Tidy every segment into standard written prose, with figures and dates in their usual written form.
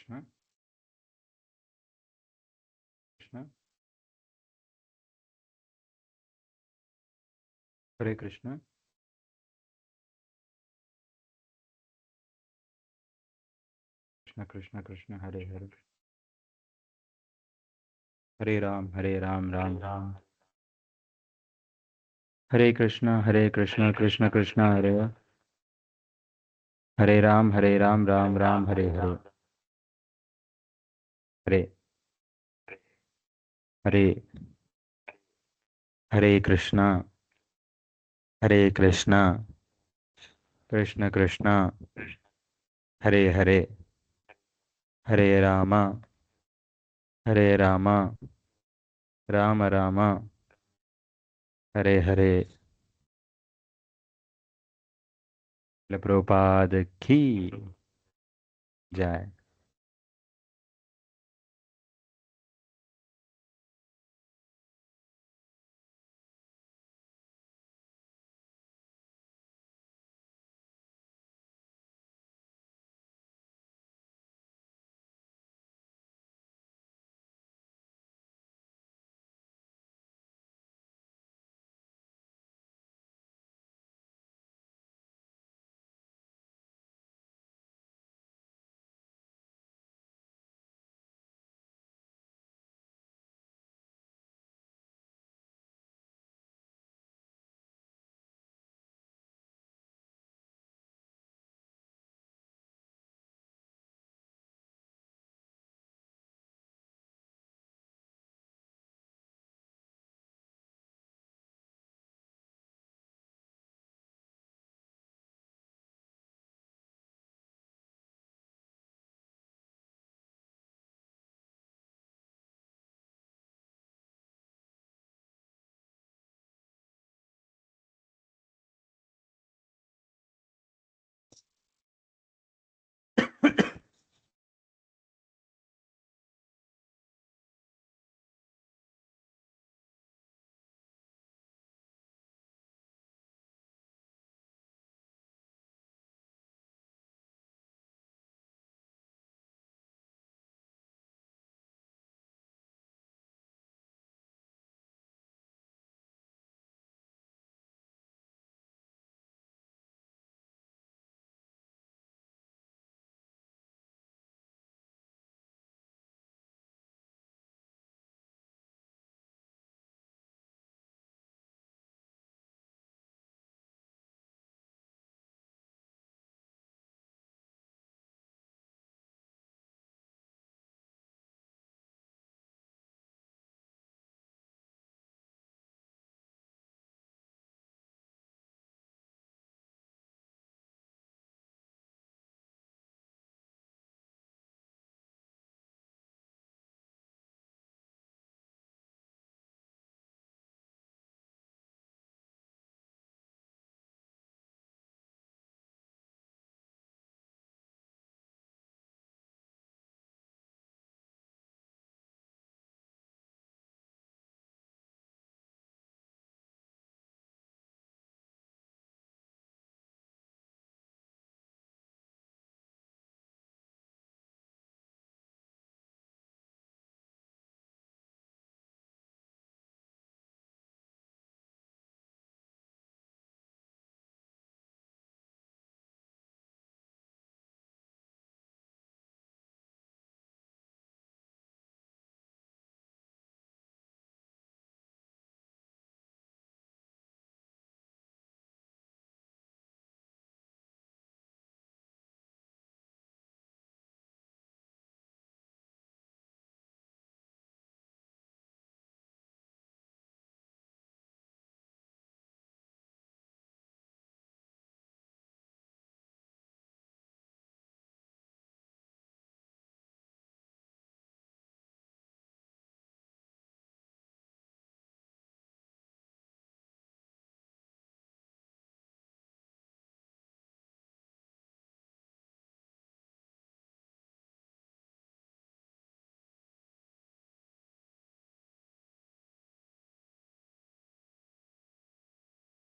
कृष्ण कृष्ण हरे कृष्ण कृष्ण कृष्ण कृष्ण हरे हरे हरे राम राम राम हरे कृष्ण कृष्ण कृष्ण हरे हरे राम राम हरे हरे हरे हरे हरे कृष्ण कृष्ण कृष्ण हरे हरे हरे राम राम राम हरे हरे प्रभुपाद की जय।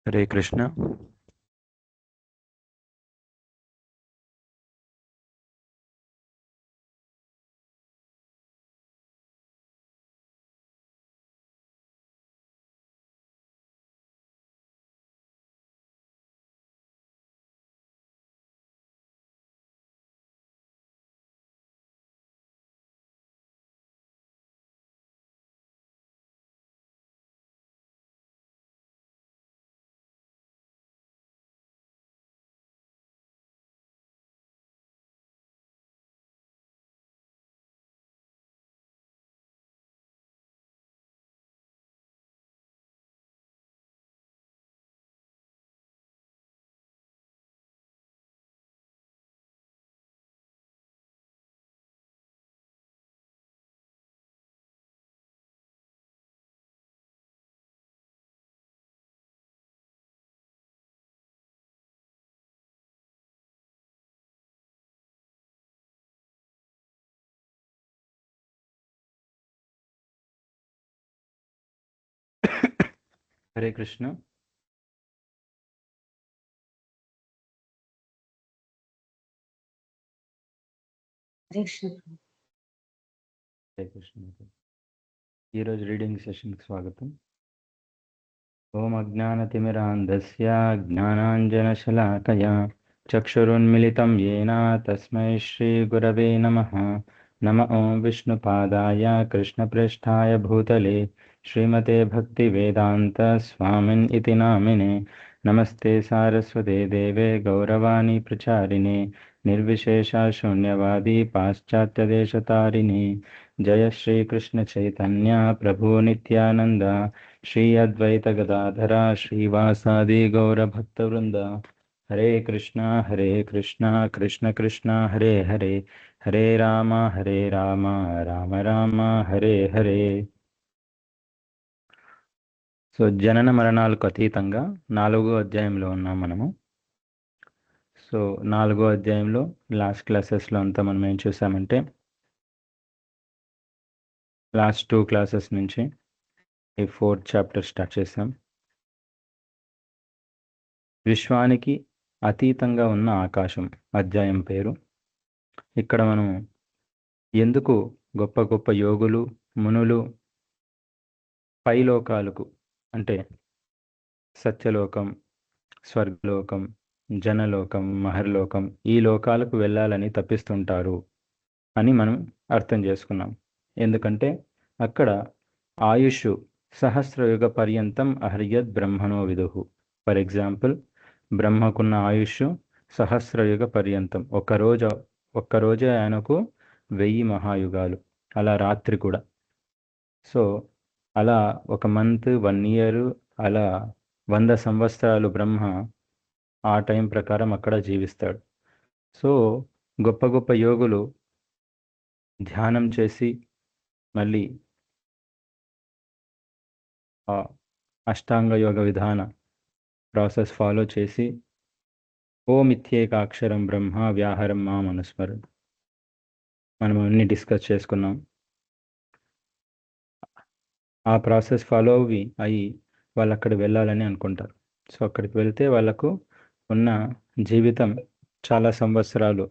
हरे कृष्ण హరే కృష్ణ. హరే కృష్ణ. హరే కృష్ణ. ఈరోజు రీడింగ్ సెషన్కి స్వాగతం. ఓం అజ్ఞానతిమిరాంధస్య జ్ఞానాంజనశలాకయా చక్షురున్మిళితం येन తస్మై శ్రీగురవే నమః. నమ ఓం విష్ణుపాదాయ కృష్ణప్రేష్ఠాయ భూతలే శ్రీమతే భక్తివేదాంత స్వామిన్ ఇతి నామినే. నమస్తే సారస్వతే దేవే గౌరవాణి ప్రచారిణే నిర్విశేష శూన్యవాది పాశ్చాత్యదేశతారిణి. జయ శ్రీకృష్ణ చైతన్య ప్రభు నిత్యానంద శ్రీ అద్వైత గదాధర శ్రీవాసాది గౌరభక్తవృంద. హరే కృష్ణ కృష్ణ కృష్ణ హరే హరే హరే రామ రామ రామ హరే హరే. సో జనన మరణాలకు అతీతంగా 4వ అధ్యాయంలో ఉన్నాం మనము. సో 4వ అధ్యాయంలో లాస్ట్ క్లాసెస్లో అంతా మనం ఏం చూసామంటే, లాస్ట్ 2 క్లాసెస్ నుంచి ఈ 4th చాప్టర్ స్టార్ట్ చేసాం. విశ్వానికి అతీతంగా ఉన్న ఆకాశం అధ్యాయం పేరు. ఇక్కడ మనం ఎందుకు గొప్ప గొప్ప యోగులు మునులు పైలోకాలకు అంటే సత్యలోకం, స్వర్గలోకం, జనలోకం, మహర్లోకం ఈ లోకాలకు వెళ్ళాలని తప్పిస్తుంటారు అని మనం అర్థం చేసుకున్నాం. ఎందుకంటే అక్కడ ఆయుష్ సహస్రయుగ పర్యంతం అహర్యద్ బ్రహ్మణో విదుహు. ఫర్ ఎగ్జాంపుల్, బ్రహ్మకున్న ఆయుష్ సహస్రయుగ పర్యంతం, ఒక్కరోజే ఆయనకు 1000 మహాయుగాలు, అలా రాత్రి కూడా. సో అలా 1 మంత్ 1 ఇయర్ అలా 100 సంవత్సరాలు బ్రహ్మ ఆ టైం ప్రకారం అక్కడ జీవిస్తాడు. సో గొప్ప గొప్ప యోగులు ధ్యానం చేసి మళ్ళీ అష్టాంగ యోగ విధాన ప్రాసెస్ ఫాలో చేసి ఓమిత్యేకాక్షరం బ్రహ్మ వ్యాహరం మాం అనుస్మరన్ మనం అన్ని డిస్కస్ చేసుకున్నాం. ఆ ప్రాసెస్ ఫాలో అయ్యి వాళ్ళు అక్కడ వెళ్ళాలని అనుకుంటారు. సో అక్కడికి వెళ్తే వాళ్ళకు ఉన్న జీవితం చాలా సంవత్సరాలు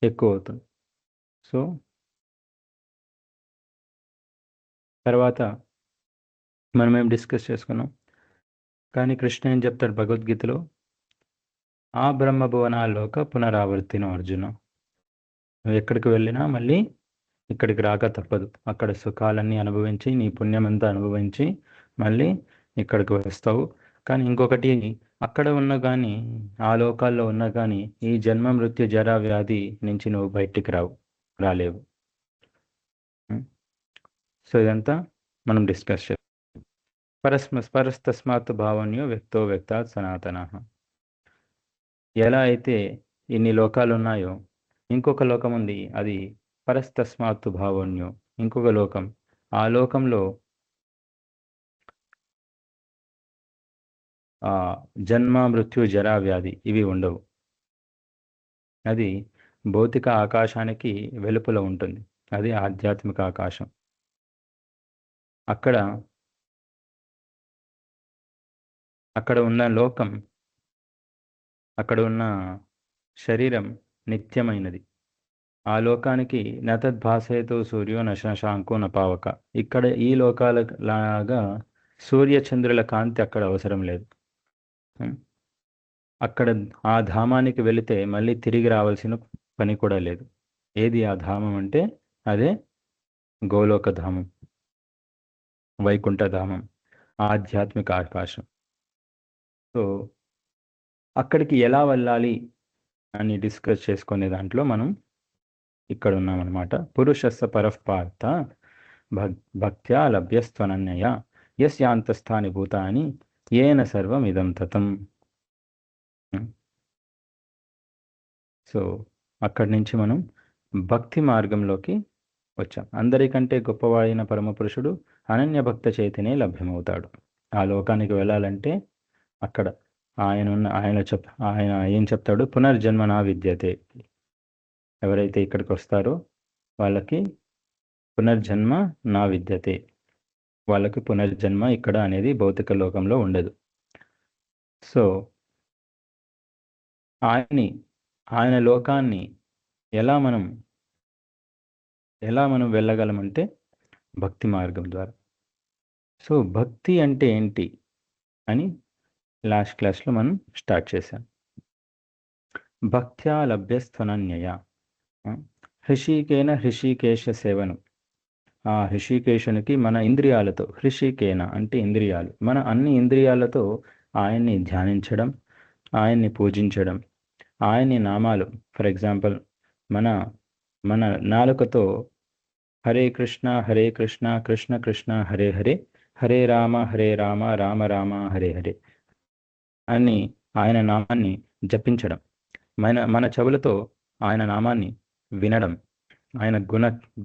ఎక్కువ అవుతుంది. సో తర్వాత మనం ఏం డిస్కస్ చేసుకున్నాం, కానీ కృష్ణ ఏం చెప్తాడు భగవద్గీతలో, ఆ బ్రహ్మభువనాల్లోక పునరావర్తిన అర్జున. నువ్వు ఎక్కడికి వెళ్ళినా మళ్ళీ ఇక్కడికి రాక తప్పదు. అక్కడ సుఖాలన్నీ అనుభవించి నీ పుణ్యమంతా అనుభవించి మళ్ళీ ఇక్కడికి వస్తావు. కానీ ఇంకొకటి, అక్కడ ఉన్న కానీ ఆ లోకాల్లో ఉన్నా కానీ ఈ జన్మ మృత్యు జరా వ్యాధి నుంచి నువ్వు బయటికి రాలేవు. సో ఇదంతా మనం డిస్కస్ చేస్తాం. పరస్తస్మాత్ భావన్యో వ్యక్తో వ్యక్తాత్ సనాతన. ఎలా అయితే ఇన్ని లోకాలు ఉన్నాయో ఇంకొక లోకం ఉంది, అది పరస్తస్మాత్ భావన్యో, ఇంకొక లోకం. ఆ లోకంలో జన్మ మృత్యు జరా వ్యాధి ఇవి ఉండవు. అది భౌతిక ఆకాశానికి వెలుపల ఉంటుంది. అది ఆధ్యాత్మిక ఆకాశం. అక్కడ ఉన్న లోకం, అక్కడ ఉన్న శరీరం నిత్యమైనది. ఆ లోకానికి నతద్భాసేతో సూర్యో నశశాంకో నపావక. ఇక్కడ ఈ లోకాల లాగా సూర్యచంద్రుల కాంతి అక్కడ అవసరం లేదు. అక్కడ ఆ ధామానికి వెళితే మళ్ళీ తిరిగి రావాల్సిన పని కూడా లేదు. ఏది ఆ ధామం అంటే అదే గోలోక ధామం, వైకుంఠ ధామం, ఆధ్యాత్మిక ఆకాశం. సో అక్కడికి ఎలా వెళ్ళాలి అని డిస్కస్ చేసుకునే దాంట్లో మనం ఇక్కడ ఉన్నామన్నమాట. పురుషస్య పరఃపార్థ భక్త్యా లభ్యస్త్వనన్యయ యస్యాంతస్థాని భూతాని ఏన సర్వం ఇదం తతం. సో అక్కడి నుంచి మనం భక్తి మార్గంలోకి వచ్చాం. అందరికంటే గొప్పవాడైన పరమపురుషుడు అనన్య భక్త చైతన్యే లభ్యమవుతాడు. ఆ లోకానికి వెళ్ళాలంటే అక్కడ ఆయన ఏం చెప్తాడు, పునర్జన్మనా విద్యతే. ఎవరైతే ఇక్కడికి వస్తారో వాళ్ళకి పునర్జన్మ నా విద్యతే. వాళ్ళకి పునర్జన్మ ఇక్కడ అనేది భౌతిక లోకంలో ఉండదు. సో ఆయన లోకాన్ని ఎలా మనం వెళ్ళగలమంటే భక్తి మార్గం ద్వారా. సో భక్తి అంటే ఏంటి అని లాస్ట్ క్లాస్లో మనం స్టార్ట్ చేశాం. భక్త్యా లభ్యస్థనన్యయ హృషికేన హృషికేశ సేవనం. ఆ హృషికేశునికి మన ఇంద్రియాలతో, హృషికేన అంటే ఇంద్రియాలు, మన అన్ని ఇంద్రియాలతో ఆయన్ని ధ్యానించడం, ఆయన్ని పూజించడం, ఆయన్ని నామాలు, ఫర్ ఎగ్జాంపుల్ మన మన నాలుకతో హరే కృష్ణ కృష్ణ కృష్ణ హరే హరే, హరే రామ రామ రామ హరే హరే అని ఆయన నామాన్ని జపించడం, మన చెవులతో ఆయన నామాన్ని వినడం, ఆయన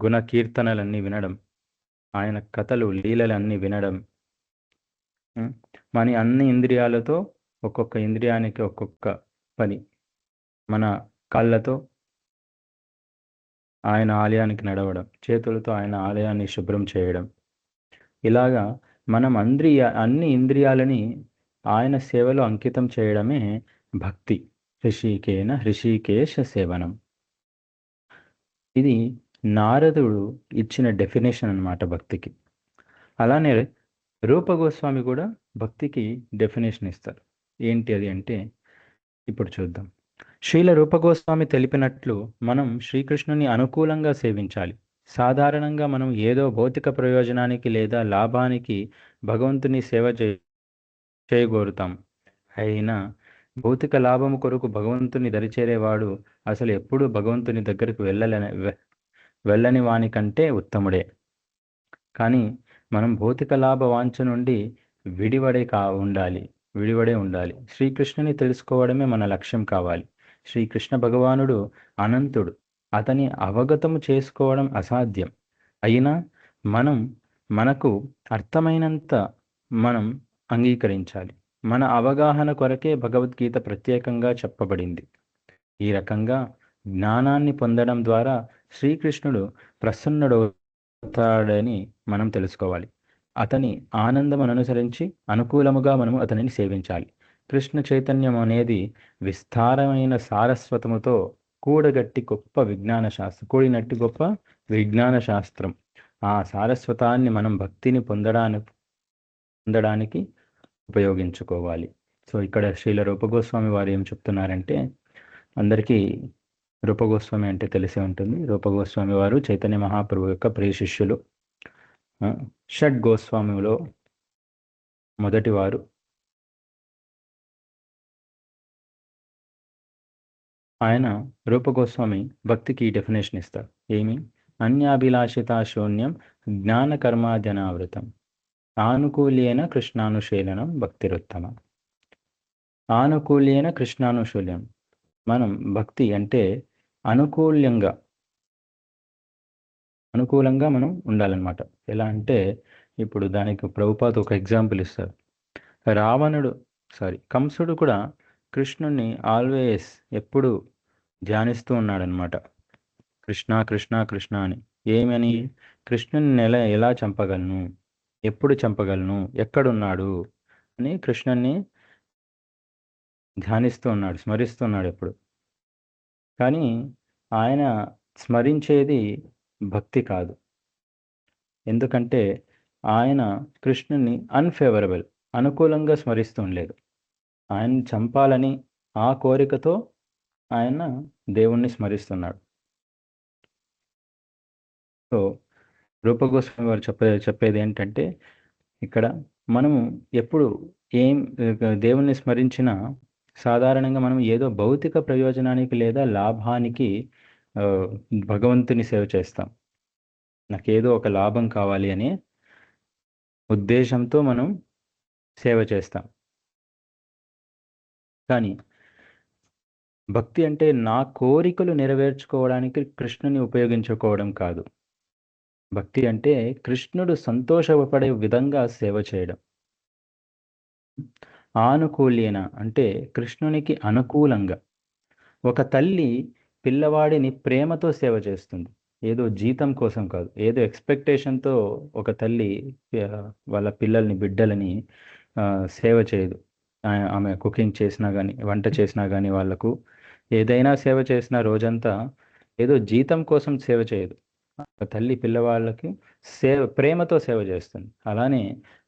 గుణ కీర్తనలన్నీ వినడం, ఆయన కథలు లీలలన్నీ వినడం. మన అన్ని ఇంద్రియాలతో ఒక్కొక్క ఇంద్రియానికి ఒక్కొక్క పని. మన కాళ్ళతో ఆయన ఆలయానికి నడవడం, చేతులతో ఆయన ఆలయాన్ని శుభ్రం చేయడం. ఇలాగా మనం అన్ని ఇంద్రియాలని ఆయన సేవలో అంకితం చేయడమే భక్తి. హృషికేశ సేవనం. ఇది నారదుడు ఇచ్చిన డెఫినేషన్ అన్నమాట భక్తికి. అలానే రూప గోస్వామి కూడా భక్తికి డెఫినేషన్ ఇస్తారు. ఏంటి అది అంటే ఇప్పుడు చూద్దాం. శ్రీల రూప గోస్వామి తెలిపినట్లు మనం శ్రీకృష్ణుని అనుకూలంగా సేవించాలి. సాధారణంగా మనం ఏదో భౌతిక ప్రయోజనానికి లేదా లాభానికి భగవంతుని సేవ చేయగోరుతాం. అయినా భౌతిక లాభము కొరకు భగవంతుని దరిచేరేవాడు అసలు ఎప్పుడూ భగవంతుని దగ్గరకు వెళ్ళని వాని కంటే ఉత్తముడే. కానీ మనం భౌతిక లాభ వాంఛ నుండి విడివడే ఉండాలి. శ్రీకృష్ణుని తెలుసుకోవడమే మన లక్ష్యం కావాలి. శ్రీకృష్ణ భగవానుడు అనంతుడు, అతని అవగతము చేసుకోవడం అసాధ్యం. అయినా మనకు అర్థమైనంత మనం అంగీకరించాలి. మన అవగాహన కొరకే భగవద్గీత ప్రత్యేకంగా చెప్పబడింది. ఈ రకంగా జ్ఞానాన్ని పొందడం ద్వారా శ్రీకృష్ణుడు ప్రసన్నుడవుతాడని మనం తెలుసుకోవాలి. అతని ఆనందమును అనుసరించి అనుకూలముగా మనము అతనిని సేవించాలి. కృష్ణ చైతన్యం అనేది విస్తారమైన సారస్వతముతో కూడినట్టి గొప్ప విజ్ఞాన శాస్త్రం. ఆ సారస్వతాన్ని మనం భక్తిని పొందడానికి ఉపయోగించుకోవాలి. సో ఇక్కడ శ్రీల రూపగోస్వామి వారు ఏం చెప్తున్నారంటే, అందరికీ రూపగోస్వామి అంటే తెలిసే ఉంటుంది. రూపగోస్వామి వారు చైతన్య మహాప్రభు యొక్క ప్రియ శిష్యులు. షడ్ గోస్వామిలో మొదటివారు. ఆయన రూపగోస్వామి భక్తికి డెఫినేషన్ ఇస్తారు. ఏమి? అన్యాభిలాషిత శూన్యం జ్ఞాన కర్మాజనావృతం ఆనుకూల్యేన కృష్ణానుశీలనం భక్తిరుత్తమం. ఆనుకూల్యేన కృష్ణానుశీలనం. మనం భక్తి అంటే అనుకూలంగా మనం ఉండాలన్నమాట. ఎలా అంటే ఇప్పుడు దానికి ప్రభుపాద ఒక ఎగ్జాంపుల్ ఇస్తారు. కంసుడు కూడా కృష్ణుణ్ణి ఆల్వేస్ ఎప్పుడు ధ్యానిస్తూ ఉన్నాడనమాట. కృష్ణ కృష్ణ కృష్ణ అని. ఏమని? కృష్ణుని ఎలా చంపగలను, ఎప్పుడు చంపగలను, ఎక్కడున్నాడు అని కృష్ణుణ్ణి ధ్యానిస్తూ ఉన్నాడు, స్మరిస్తున్నాడు ఎప్పుడు. కానీ ఆయన స్మరించేది భక్తి కాదు. ఎందుకంటే ఆయన కృష్ణుని అనుకూలంగా స్మరిస్తూ ఉండలేదు. ఆయన్ని చంపాలని ఆ కోరికతో ఆయన దేవుణ్ణి స్మరిస్తున్నాడు. సో రూపగోస్వామి వారు చెప్పేది ఏంటంటే, ఇక్కడ మనము ఎప్పుడు దేవుణ్ణి స్మరించినా సాధారణంగా మనం ఏదో భౌతిక ప్రయోజనానికి లేదా లాభానికి భగవంతుని సేవ చేస్తాం. నాకేదో ఒక లాభం కావాలి అనే ఉద్దేశంతో మనం సేవ చేస్తాం. కానీ భక్తి అంటే నా కోరికలు నెరవేర్చుకోవడానికి కృష్ణుని ఉపయోగించుకోవడం కాదు. భక్తి అంటే కృష్ణుడు సంతోషపడే విధంగా సేవ చేయడం. ఆనుకూల్యేన అంటే కృష్ణునికి అనుకూలంగా. ఒక తల్లి పిల్లవాడిని ప్రేమతో సేవ చేస్తుంది. ఏదో జీతం కోసం కాదు, ఏదో ఎక్స్పెక్టేషన్తో ఒక తల్లి ఆ, వాళ్ళ పిల్లల్ని బిడ్డలని సేవ చేయదు. ఆమె కుకింగ్ చేసినా కానీ, వంట చేసినా కానీ, వాళ్ళకు ఏదైనా సేవ చేసిన రోజంతా ఏదో జీతం కోసం సేవ చేయదు. ఒక తల్లి పిల్లవాళ్ళకి ప్రేమతో సేవ చేస్తుంది. అలానే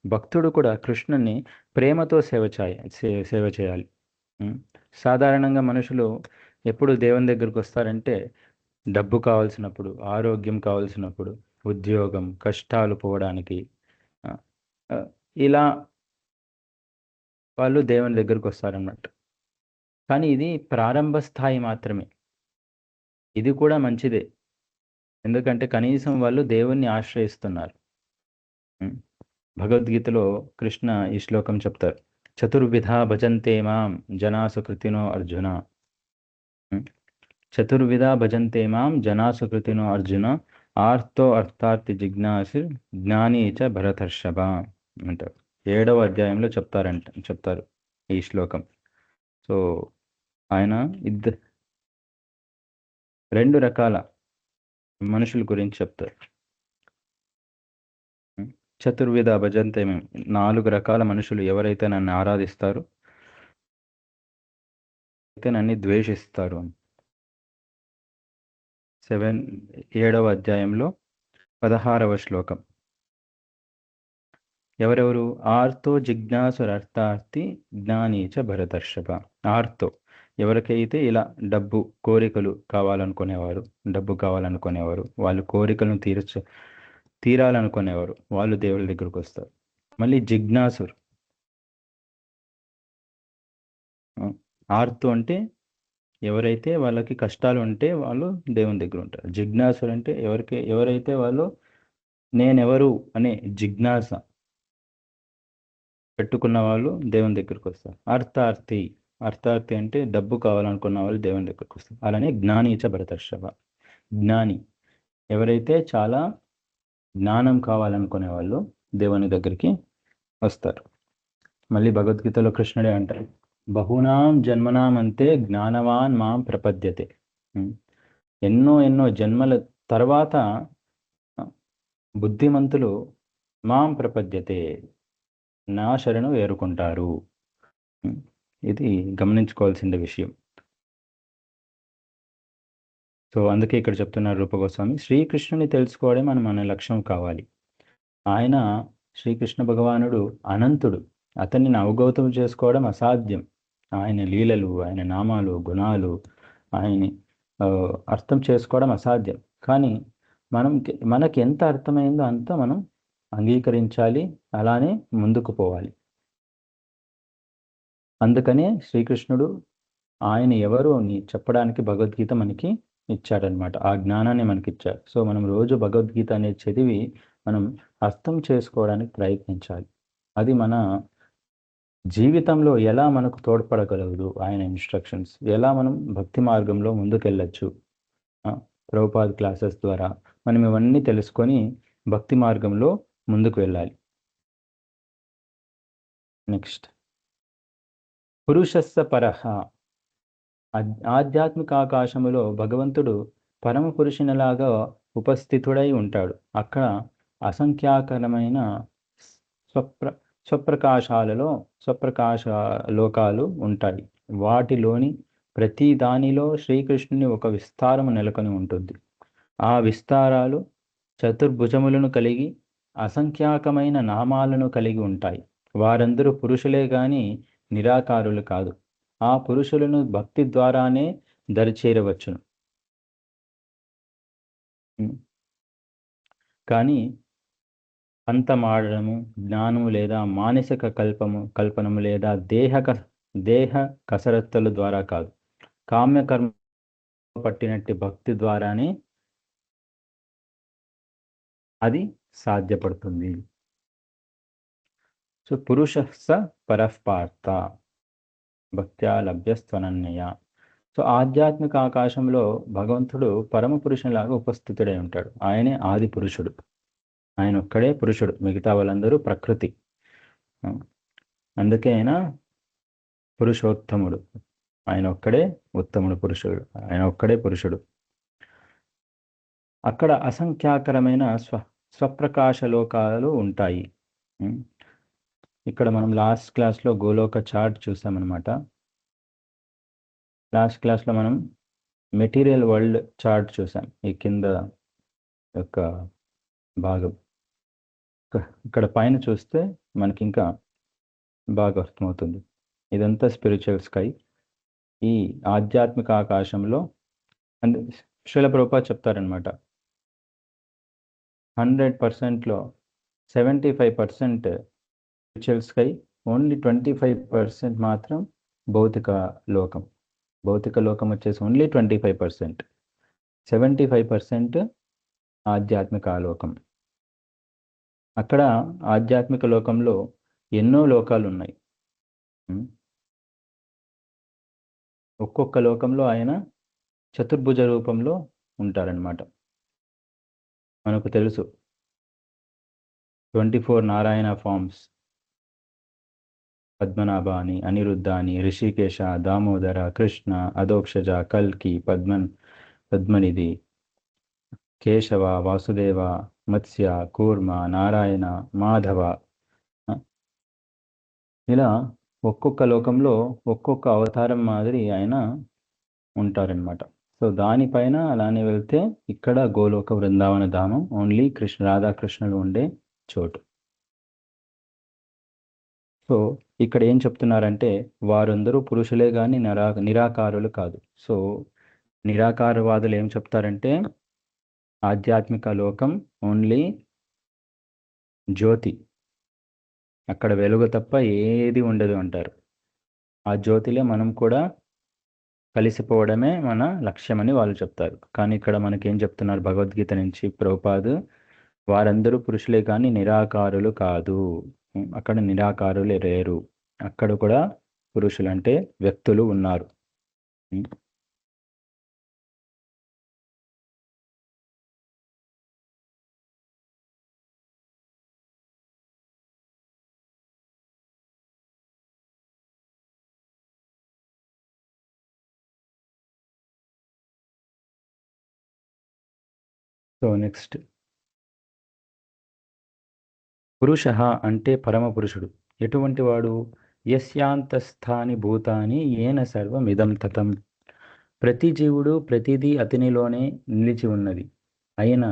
భక్తుడు కూడా కృష్ణుని ప్రేమతో సేవ చేయాలి. ఉం. సాధారణంగా మనుషులు ఎప్పుడు దేవుని దగ్గరికి వస్తారంటే డబ్బు కావాల్సినప్పుడు, ఆరోగ్యం కావాల్సినప్పుడు, ఉద్యోగం, కష్టాలు పోవడానికి, ఆ, ఆ, ఇలా వాళ్ళు దేవుని దగ్గరికి వస్తారన్నమాట. కానీ ఇది ప్రారంభ స్థాయి మాత్రమే. ఇది కూడా మంచిదే, ఎందుకంటే కనీసం వాళ్ళు దేవుణ్ణి ఆశ్రయిస్తున్నారు. ఉం. భగవద్గీతలో కృష్ణ ఈ శ్లోకం చెప్తారు. చతుర్విధా భజంతే మాం జనాసు కృతినో అర్జున. ఉం. చతుర్విధా భజంతే మాం జనాసు కృతినో అర్జున, ఆర్తో అర్థార్థి జిజ్ఞాసి జ్ఞాని చ భరతర్షభ అంటారు. 7వ అధ్యాయంలో చెప్తారు ఈ శ్లోకం. సో ఆయన రెండు రకాల మనుషుల గురించి చెప్తారు. చతుర్విధ భజంతే మేము 4 రకాల మనుషులు ఎవరైతే నన్ను ఆరాధిస్తారో, అయితే నన్ను ద్వేషిస్తారు. 7వ అధ్యాయంలో 16వ శ్లోకం. ఎవరెవరు? ఆర్తో జిజ్ఞాసురర్థార్థి జ్ఞానీచ భరతర్షభ. ఆర్తో ఎవరికైతే ఇలా కోరికలు కావాలనుకునేవారు, డబ్బు కావాలనుకునేవారు, వాళ్ళు కోరికలను తీరాలనుకునేవారు, వాళ్ళు దేవుళ్ళ దగ్గరకు వస్తారు. మళ్ళీ జిజ్ఞాసురు. ఆర్తో అంటే ఎవరైతే వాళ్ళకి కష్టాలు ఉంటే వాళ్ళు దేవుని దగ్గర ఉంటారు. జిజ్ఞాసురు అంటే ఎవరైతే వాళ్ళు నేనెవరు అనే జిజ్ఞాస పెట్టుకున్న వాళ్ళు దేవుని దగ్గరికి వస్తారు. అర్థార్థి అంటే డబ్బు కావాలనుకున్న వాళ్ళు దేవుని దగ్గరికి వస్తారు. అలానే జ్ఞానీచ భరతర్షభ. జ్ఞాని ఎవరైతే చాలా జ్ఞానం కావాలనుకునే వాళ్ళు దేవుని దగ్గరికి వస్తారు. మళ్ళీ భగవద్గీతలో కృష్ణుడే అంటారు, బహూనాం జన్మనాం అంతే జ్ఞానవాన్ మాం ప్రపద్యతే. ఎన్నో జన్మల తర్వాత బుద్ధిమంతులు మాం ప్రపద్యతే, నా శరణు వేరుకుంటారు. ఇది గమనించుకోవాల్సిన విషయం. సో అందుకే ఇక్కడ చెప్తున్నారు రూపగోస్వామి, శ్రీకృష్ణుని తెలుసుకోవడం మన లక్ష్యం కావాలి. ఆయన శ్రీకృష్ణ భగవానుడు అనంతుడు, అతన్ని అవగౌతం చేసుకోవడం అసాధ్యం. ఆయన లీలలు, ఆయన నామాలు, గుణాలు ఆయన్ని అర్థం చేసుకోవడం అసాధ్యం. కానీ మనకి ఎంత అర్థమైందో అంత మనం అంగీకరించాలి, అలానే ముందుకు పోవాలి. అందుకనే శ్రీకృష్ణుడు ఆయన ఎవరు అని చెప్పడానికి భగవద్గీత మనకి ఇచ్చాడనమాట. ఆ జ్ఞానాన్ని మనకి ఇచ్చాడు. సో మనం రోజు భగవద్గీత అనేది చదివి మనం అర్థం చేసుకోవడానికి ప్రయత్నించాలి. అది మన జీవితంలో ఎలా మనకు తోడ్పడగలదు, ఆయన ఇన్స్ట్రక్షన్స్ ఎలా మనం భక్తి మార్గంలో ముందుకెళ్ళచ్చు. ప్రభుపాద్ క్లాసెస్ ద్వారా మనం ఇవన్నీ తెలుసుకొని భక్తి మార్గంలో ముందుకు వెళ్ళాలి. నెక్స్ట్, పురుషస్స పరహ. ఆధ్యాత్మిక ఆకాశములో భగవంతుడు పరమ పురుషునిలాగా ఉపస్థితుడై ఉంటాడు. అక్కడ అసంఖ్యాకరమైన స్వప్రకాశ లోకాలు ఉంటాయి. వాటిలోని ప్రతి దానిలో శ్రీకృష్ణుని ఒక విస్తారము నెలకొని ఉంటుంది. ఆ విస్తారాలు చతుర్భుజములను కలిగి అసంఖ్యాకమైన నామాలను కలిగి ఉంటాయి. వారందరూ పురుషులే గాని నిరాకారులు కాదు. ఆ పురుషులను భక్తి ద్వారానే దరిచేరవచ్చును. కానీ అంతమాడము, జ్ఞానము లేదా మానసిక కల్పనము లేదా దేహ కసరత్తుల ద్వారా కాదు. కామ్యకర్మ పట్టినట్టి భక్తి ద్వారానే అది సాధ్యపడుతుంది. సో పురుషస్స పరఃపార్థ భక్త్యా లభ్యస్త్వనన్యయ. సో ఆధ్యాత్మిక ఆకాశంలో భగవంతుడు పరమ పురుషునిలాగా ఉపస్థితుడై ఉంటాడు. ఆయనే ఆది పురుషుడు. ఆయన ఒక్కడే పురుషుడు, మిగతా వాళ్ళందరూ ప్రకృతి. అందుకే ఆయన పురుషోత్తముడు. ఆయన ఒక్కడే ఉత్తముడు పురుషుడు. ఆయన ఒక్కడే పురుషుడు. అక్కడ అసంఖ్యాకరమైన స్వప్రకాశ లోకాలు ఉంటాయి. ఉం. ఇక్కడ మనం లాస్ట్ క్లాస్లో గోలోక చార్ట్ చూసామన్నమాట. లాస్ట్ క్లాస్లో మనం మెటీరియల్ వరల్డ్ చార్ట్ చూసాం, ఈ కింద యొక్క భాగం. ఇక్కడ పైన చూస్తే మనకి ఇంకా బాగా అర్థమవుతుంది. ఇదంతా స్పిరిచువల్ స్కై. ఈ ఆధ్యాత్మిక ఆకాశంలో శ్రీల ప్రభుపాద చెప్తారనమాట, 100%లో 75% స్పిరిచువల్ స్కై, ఓన్లీ 25% మాత్రం భౌతిక లోకం. భౌతిక లోకం వచ్చేసి ఓన్లీ 25%, 75% ఆధ్యాత్మిక లోకం. అక్కడ ఆధ్యాత్మిక లోకంలో ఎన్నో లోకాలు ఉన్నాయి. ఒక్కొక్క లోకంలో ఆయన చతుర్భుజ రూపంలో ఉంటారనమాట. మనకు తెలుసు 24 నారాయణ ఫార్మ్స్, పద్మనాభ అని, అనిరుద్ధ అని, ఋషికేశ, దామోదర, కృష్ణ, అధోక్షజ, కల్కి, పద్మనిధి, కేశవ, వాసుదేవ, మత్స్య, కూర్మ, నారాయణ, మాధవ. ఇలా ఒక్కొక్క లోకంలో ఒక్కొక్క అవతారం మాదిరి ఆయన ఉంటారనమాట. సో దానిపైన అలానే వెళ్తే ఇక్కడ గోలోక బృందావన ధామం, ఓన్లీ రాధాకృష్ణులు ఉండే చోటు. సో ఇక్కడ ఏం చెప్తున్నారంటే వారందరూ పురుషులే కానీ నిరాకారులు కాదు. సో నిరాకారవాదులు ఏం చెప్తారంటే ఆధ్యాత్మిక లోకం ఓన్లీ జ్యోతి, అక్కడ వెలుగు తప్ప ఏది ఉండదు అంటారు. ఆ జ్యోతిలో మనం కూడా కలిసిపోవడమే మన లక్ష్యమని వాళ్ళు చెప్తారు. కానీ ఇక్కడ మనకేం చెప్తున్నారు భగవద్గీత నుంచి ప్రభుపాదు, వారందరూ పురుషులే కానీ నిరాకారులు కాదు. అక్కడ నిరాకారులు లేరు, అక్కడ కూడా పురుషులు అంటే వ్యక్తులు ఉన్నారు. సో నెక్స్ట్, పురుష అంటే పరమ పురుషుడు. ఎటువంటి వాడు? యస్యాంతస్థాని భూతాని ఏన సర్వమిదం తతం. ప్రతి జీవుడు ప్రతిదీ అతనిలోనే నిలిచి ఉన్నది, అయినా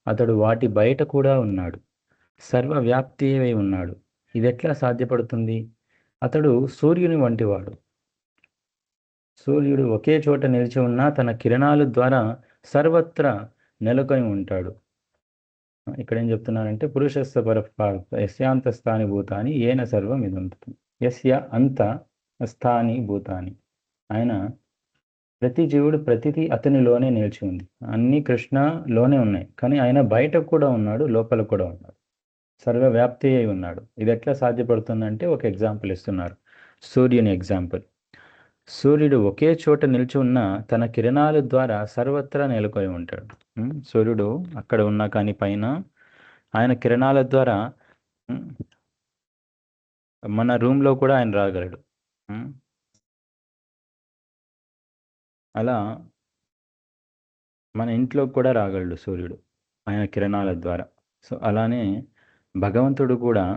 అతడు వాటి బయట కూడా ఉన్నాడు, సర్వవ్యాప్తి అయి ఉన్నాడు. ఇది ఎట్లా సాధ్యపడుతుంది? అతడు సూర్యుని వంటివాడు. సూర్యుడు ఒకే చోట నిలిచి ఉన్నా తన కిరణాల ద్వారా సర్వత్రా నెలకొని ఉంటాడు. ఇక్కడ ఏం చెప్తున్నారంటే పురుషస్య యస్యాంత స్థాని భూతాని ఏన సర్వం ఇదంతం. యస్య అంత స్థాని భూతాని, ఆయన ప్రతి జీవుడు ప్రతిదీ అతనిలోనే నిలిచి ఉంది. అన్ని కృష్ణలోనే ఉన్నాయి, కానీ ఆయన బయట కూడా ఉన్నాడు, లోపల కూడా ఉన్నాడు, సర్వవ్యాప్తి అయి ఉన్నాడు. ఇది ఎట్లా సాధ్యపడుతుందంటే ఒక ఎగ్జాంపుల్ ఇస్తున్నారు, సూర్యుని ఎగ్జాంపుల్. సూర్యుడు ఒకే చోట నిలిచి ఉన్న తన కిరణాల ద్వారా సర్వత్రా నెలకొని ఉంటాడు. సూర్యుడు అక్కడ ఉన్నా కానీ పైన ఆయన కిరణాల ద్వారా మన రూమ్లో కూడా ఆయన రాగలడు. అలా మన ఇంట్లో కూడా రాగలడు సూర్యుడు ఆయన కిరణాల ద్వారా. సో అలానే భగవంతుడు కూడా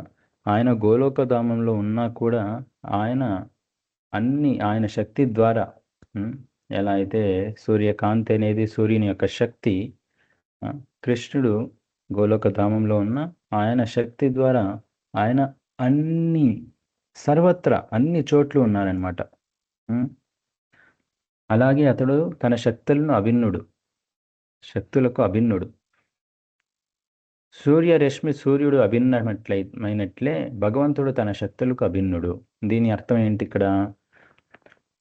ఆయన గోలోకధామంలో ఉన్నా కూడా ఆయన ఆయన శక్తి ద్వారా, ఎలా అయితే సూర్యకాంతి అనేది సూర్యుని యొక్క శక్తి, కృష్ణుడు గోలోకధామంలో ఉన్న ఆయన శక్తి ద్వారా ఆయన సర్వత్రా అన్ని చోట్ల ఉన్నారనమాట. అలాగే అతడు తన శక్తులకు అభిన్నుడు. సూర్యరశ్మి సూర్యుడు అభిన్నమైనట్లే భగవంతుడు తన శక్తులకు అభిన్నుడు. దీని అర్థం ఏంటి ఇక్కడ?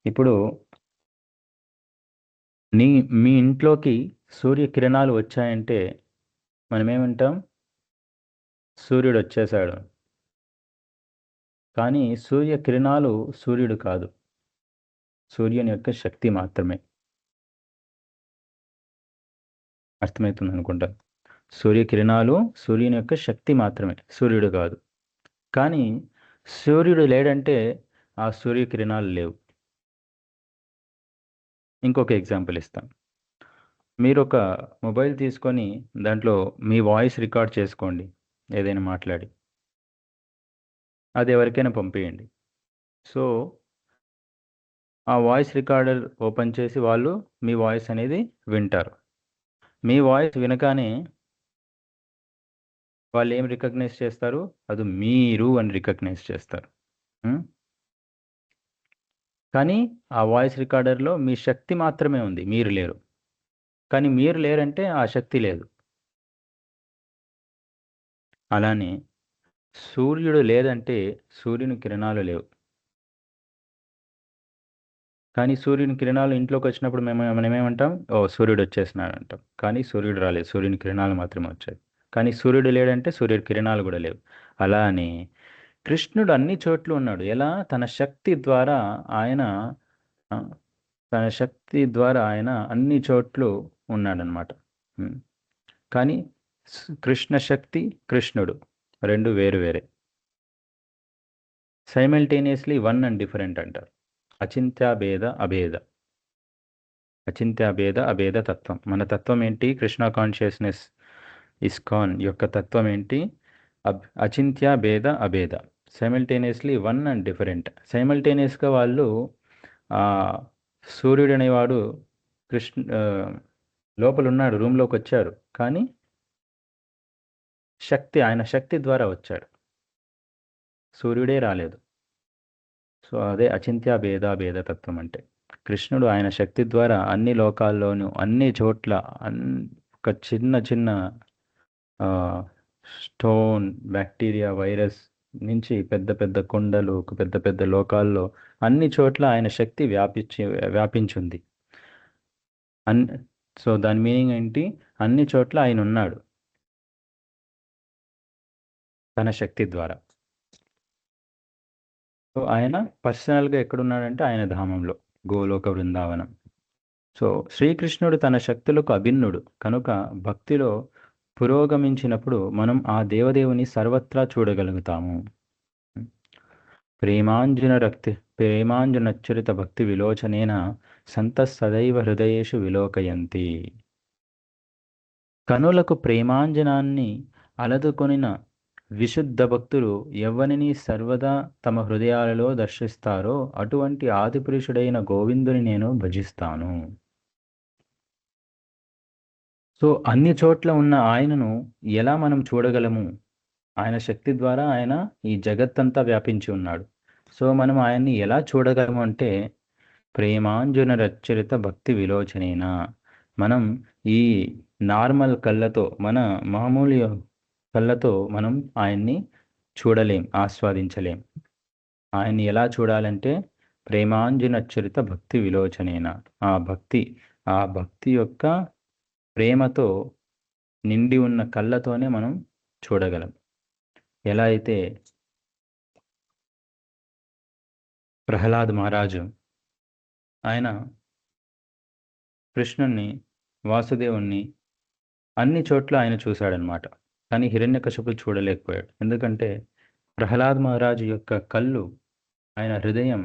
ఇప్పుడు మీ ఇంట్లోకి సూర్యకిరణాలు వచ్చాయంటే మనం ఏమంటాం? సూర్యుడు వచ్చేసాడు. కానీ సూర్యకిరణాలు సూర్యుడు కాదు, సూర్యుని యొక్క శక్తి మాత్రమే. అర్థమవుతుంది అనుకుంటా. సూర్యకిరణాలు సూర్యుని యొక్క శక్తి మాత్రమే, సూర్యుడు కాదు. కానీ సూర్యుడు లేడంటే ఆ సూర్యకిరణాలు లేవు. ఇంకొక ఎగ్జాంపుల్ ఇస్తాను. మీరు ఒక మొబైల్ తీసుకొని దాంట్లో మీ వాయిస్ రికార్డ్ చేసుకోండి, ఏదైనా మాట్లాడి అది ఎవరికైనా పంపించండి. సో ఆ వాయిస్ రికార్డర్ ఓపెన్ చేసి వాళ్ళు మీ వాయిస్ అనేది వింటారు. మీ వాయిస్ వినగానే వాళ్ళు ఏం రికగ్నైజ్ చేస్తారు? అది మీరు అని రికగ్నైజ్ చేస్తారు. ఉం? కానీ ఆ వాయిస్ రికార్డర్లో మీ శక్తి మాత్రమే ఉంది, మీరు లేరు. కానీ మీరు లేరంటే ఆ శక్తి లేదు. అలానే సూర్యుడు లేదంటే సూర్యుని కిరణాలు లేవు. కానీ సూర్యుని కిరణాలు ఇంట్లోకి వచ్చినప్పుడు మనం ఏమంటాం? ఓ సూర్యుడు వచ్చేసినాడు అంటాం. కానీ సూర్యుడు రాలేదు, సూర్యుని కిరణాలు మాత్రమే వచ్చాయి. కానీ సూర్యుడు లేడంటే సూర్యుడి కిరణాలు కూడా లేవు. అలా అని కృష్ణుడు అన్ని చోట్ల ఉన్నాడు. ఎలా? తన శక్తి ద్వారా ఆయన ఆ, తన శక్తి ద్వారా ఆయన అన్ని చోట్లు ఉన్నాడనమాట. ఉం. కానీ కృష్ణ శక్తి, కృష్ణుడు రెండు వేరు వేరే. సైమల్టేనియస్లీ వన్ అండ్ డిఫరెంట్ అంటారు. అచింత్యాభేద అభేద. అచింత్యాభేద అభేద తత్వం. మన తత్వం ఏంటి? కృష్ణ కాన్షియస్నెస్ ఇస్కాన్ యొక్క తత్వం ఏంటి? అచింత్య భేద అభేద. Simultaneously one and different. సైమల్టేనియస్గా వాళ్ళు ఆ, సూర్యుడు అనేవాడు లోపల ఉన్నాడు, రూమ్లోకి వచ్చారు. కానీ ఆయన శక్తి ద్వారా వచ్చాడు, సూర్యుడే రాలేదు. సో అదే అచింత్య భేద తత్వం అంటే. కృష్ణుడు ఆయన శక్తి ద్వారా అన్ని లోకాల్లోనూ అన్ని చోట్ల ఒక చిన్న చిన్న స్టోన్, బ్యాక్టీరియా, వైరస్ నుంచి పెద్ద పెద్ద కొండలు, పెద్ద పెద్ద లోకాల్లో అన్ని చోట్ల ఆయన శక్తి వ్యాపించింది. అన్ సో దాని మీనింగ్ ఏంటి? అన్ని చోట్ల ఆయన ఉన్నాడు తన శక్తి ద్వారా. సో ఆయన పర్సనల్గా ఎక్కడున్నాడంటే ఆయన ధామంలో, గోలోక బృందావనం. సో శ్రీకృష్ణుడు తన శక్తులకు అభిన్నుడు కనుక భక్తిలో పురోగమించినప్పుడు మనం ఆ దేవదేవుని సర్వత్రా చూడగలుగుతాము. ప్రేమాంజునచ్చరిత భక్తి విలోచనేన సంతః సదైవ హృదయేషు విలోకయంతి. కనులకు ప్రేమాంజనాన్ని అలదుకొనిన విశుద్ధ భక్తులు ఎవ్వనిని సర్వదా తమ హృదయాలలో దర్శిస్తారో అటువంటి ఆదిపురుషుడైన గోవిందుని నేను భజిస్తాను. సో అన్ని చోట్ల ఉన్న ఆయనను ఎలా మనం చూడగలము? ఆయన శక్తి ద్వారా ఆయన ఈ జగత్తంతా వ్యాపించి ఉన్నాడు. సో మనం ఆయన్ని ఎలా చూడగలము అంటే ప్రేమాంజున రచ్చరిత భక్తి విలోచనేన. మనం ఈ నార్మల్ కళ్ళతో, మన మామూలు కళ్ళతో మనం ఆయన్ని చూడలేం, ఆస్వాదించలేం. ఆయన్ని ఎలా చూడాలంటే ప్రేమాంజునచ్చరిత భక్తి విలోచనేన. ఆ భక్తి యొక్క ప్రేమతో నిండి ఉన్న కళ్ళతోనే మనం చూడగలం. ఎలా అయితే ప్రహ్లాద్ మహారాజు ఆయన కృష్ణుణ్ణి, వాసుదేవుణ్ణి అన్ని చోట్ల ఆయన చూశాడనమాట. కానీ హిరణ్యకశిపుడు చూడలేకపోయాడు. ఎందుకంటే ప్రహ్లాద్ మహారాజు యొక్క కళ్ళు, ఆయన హృదయం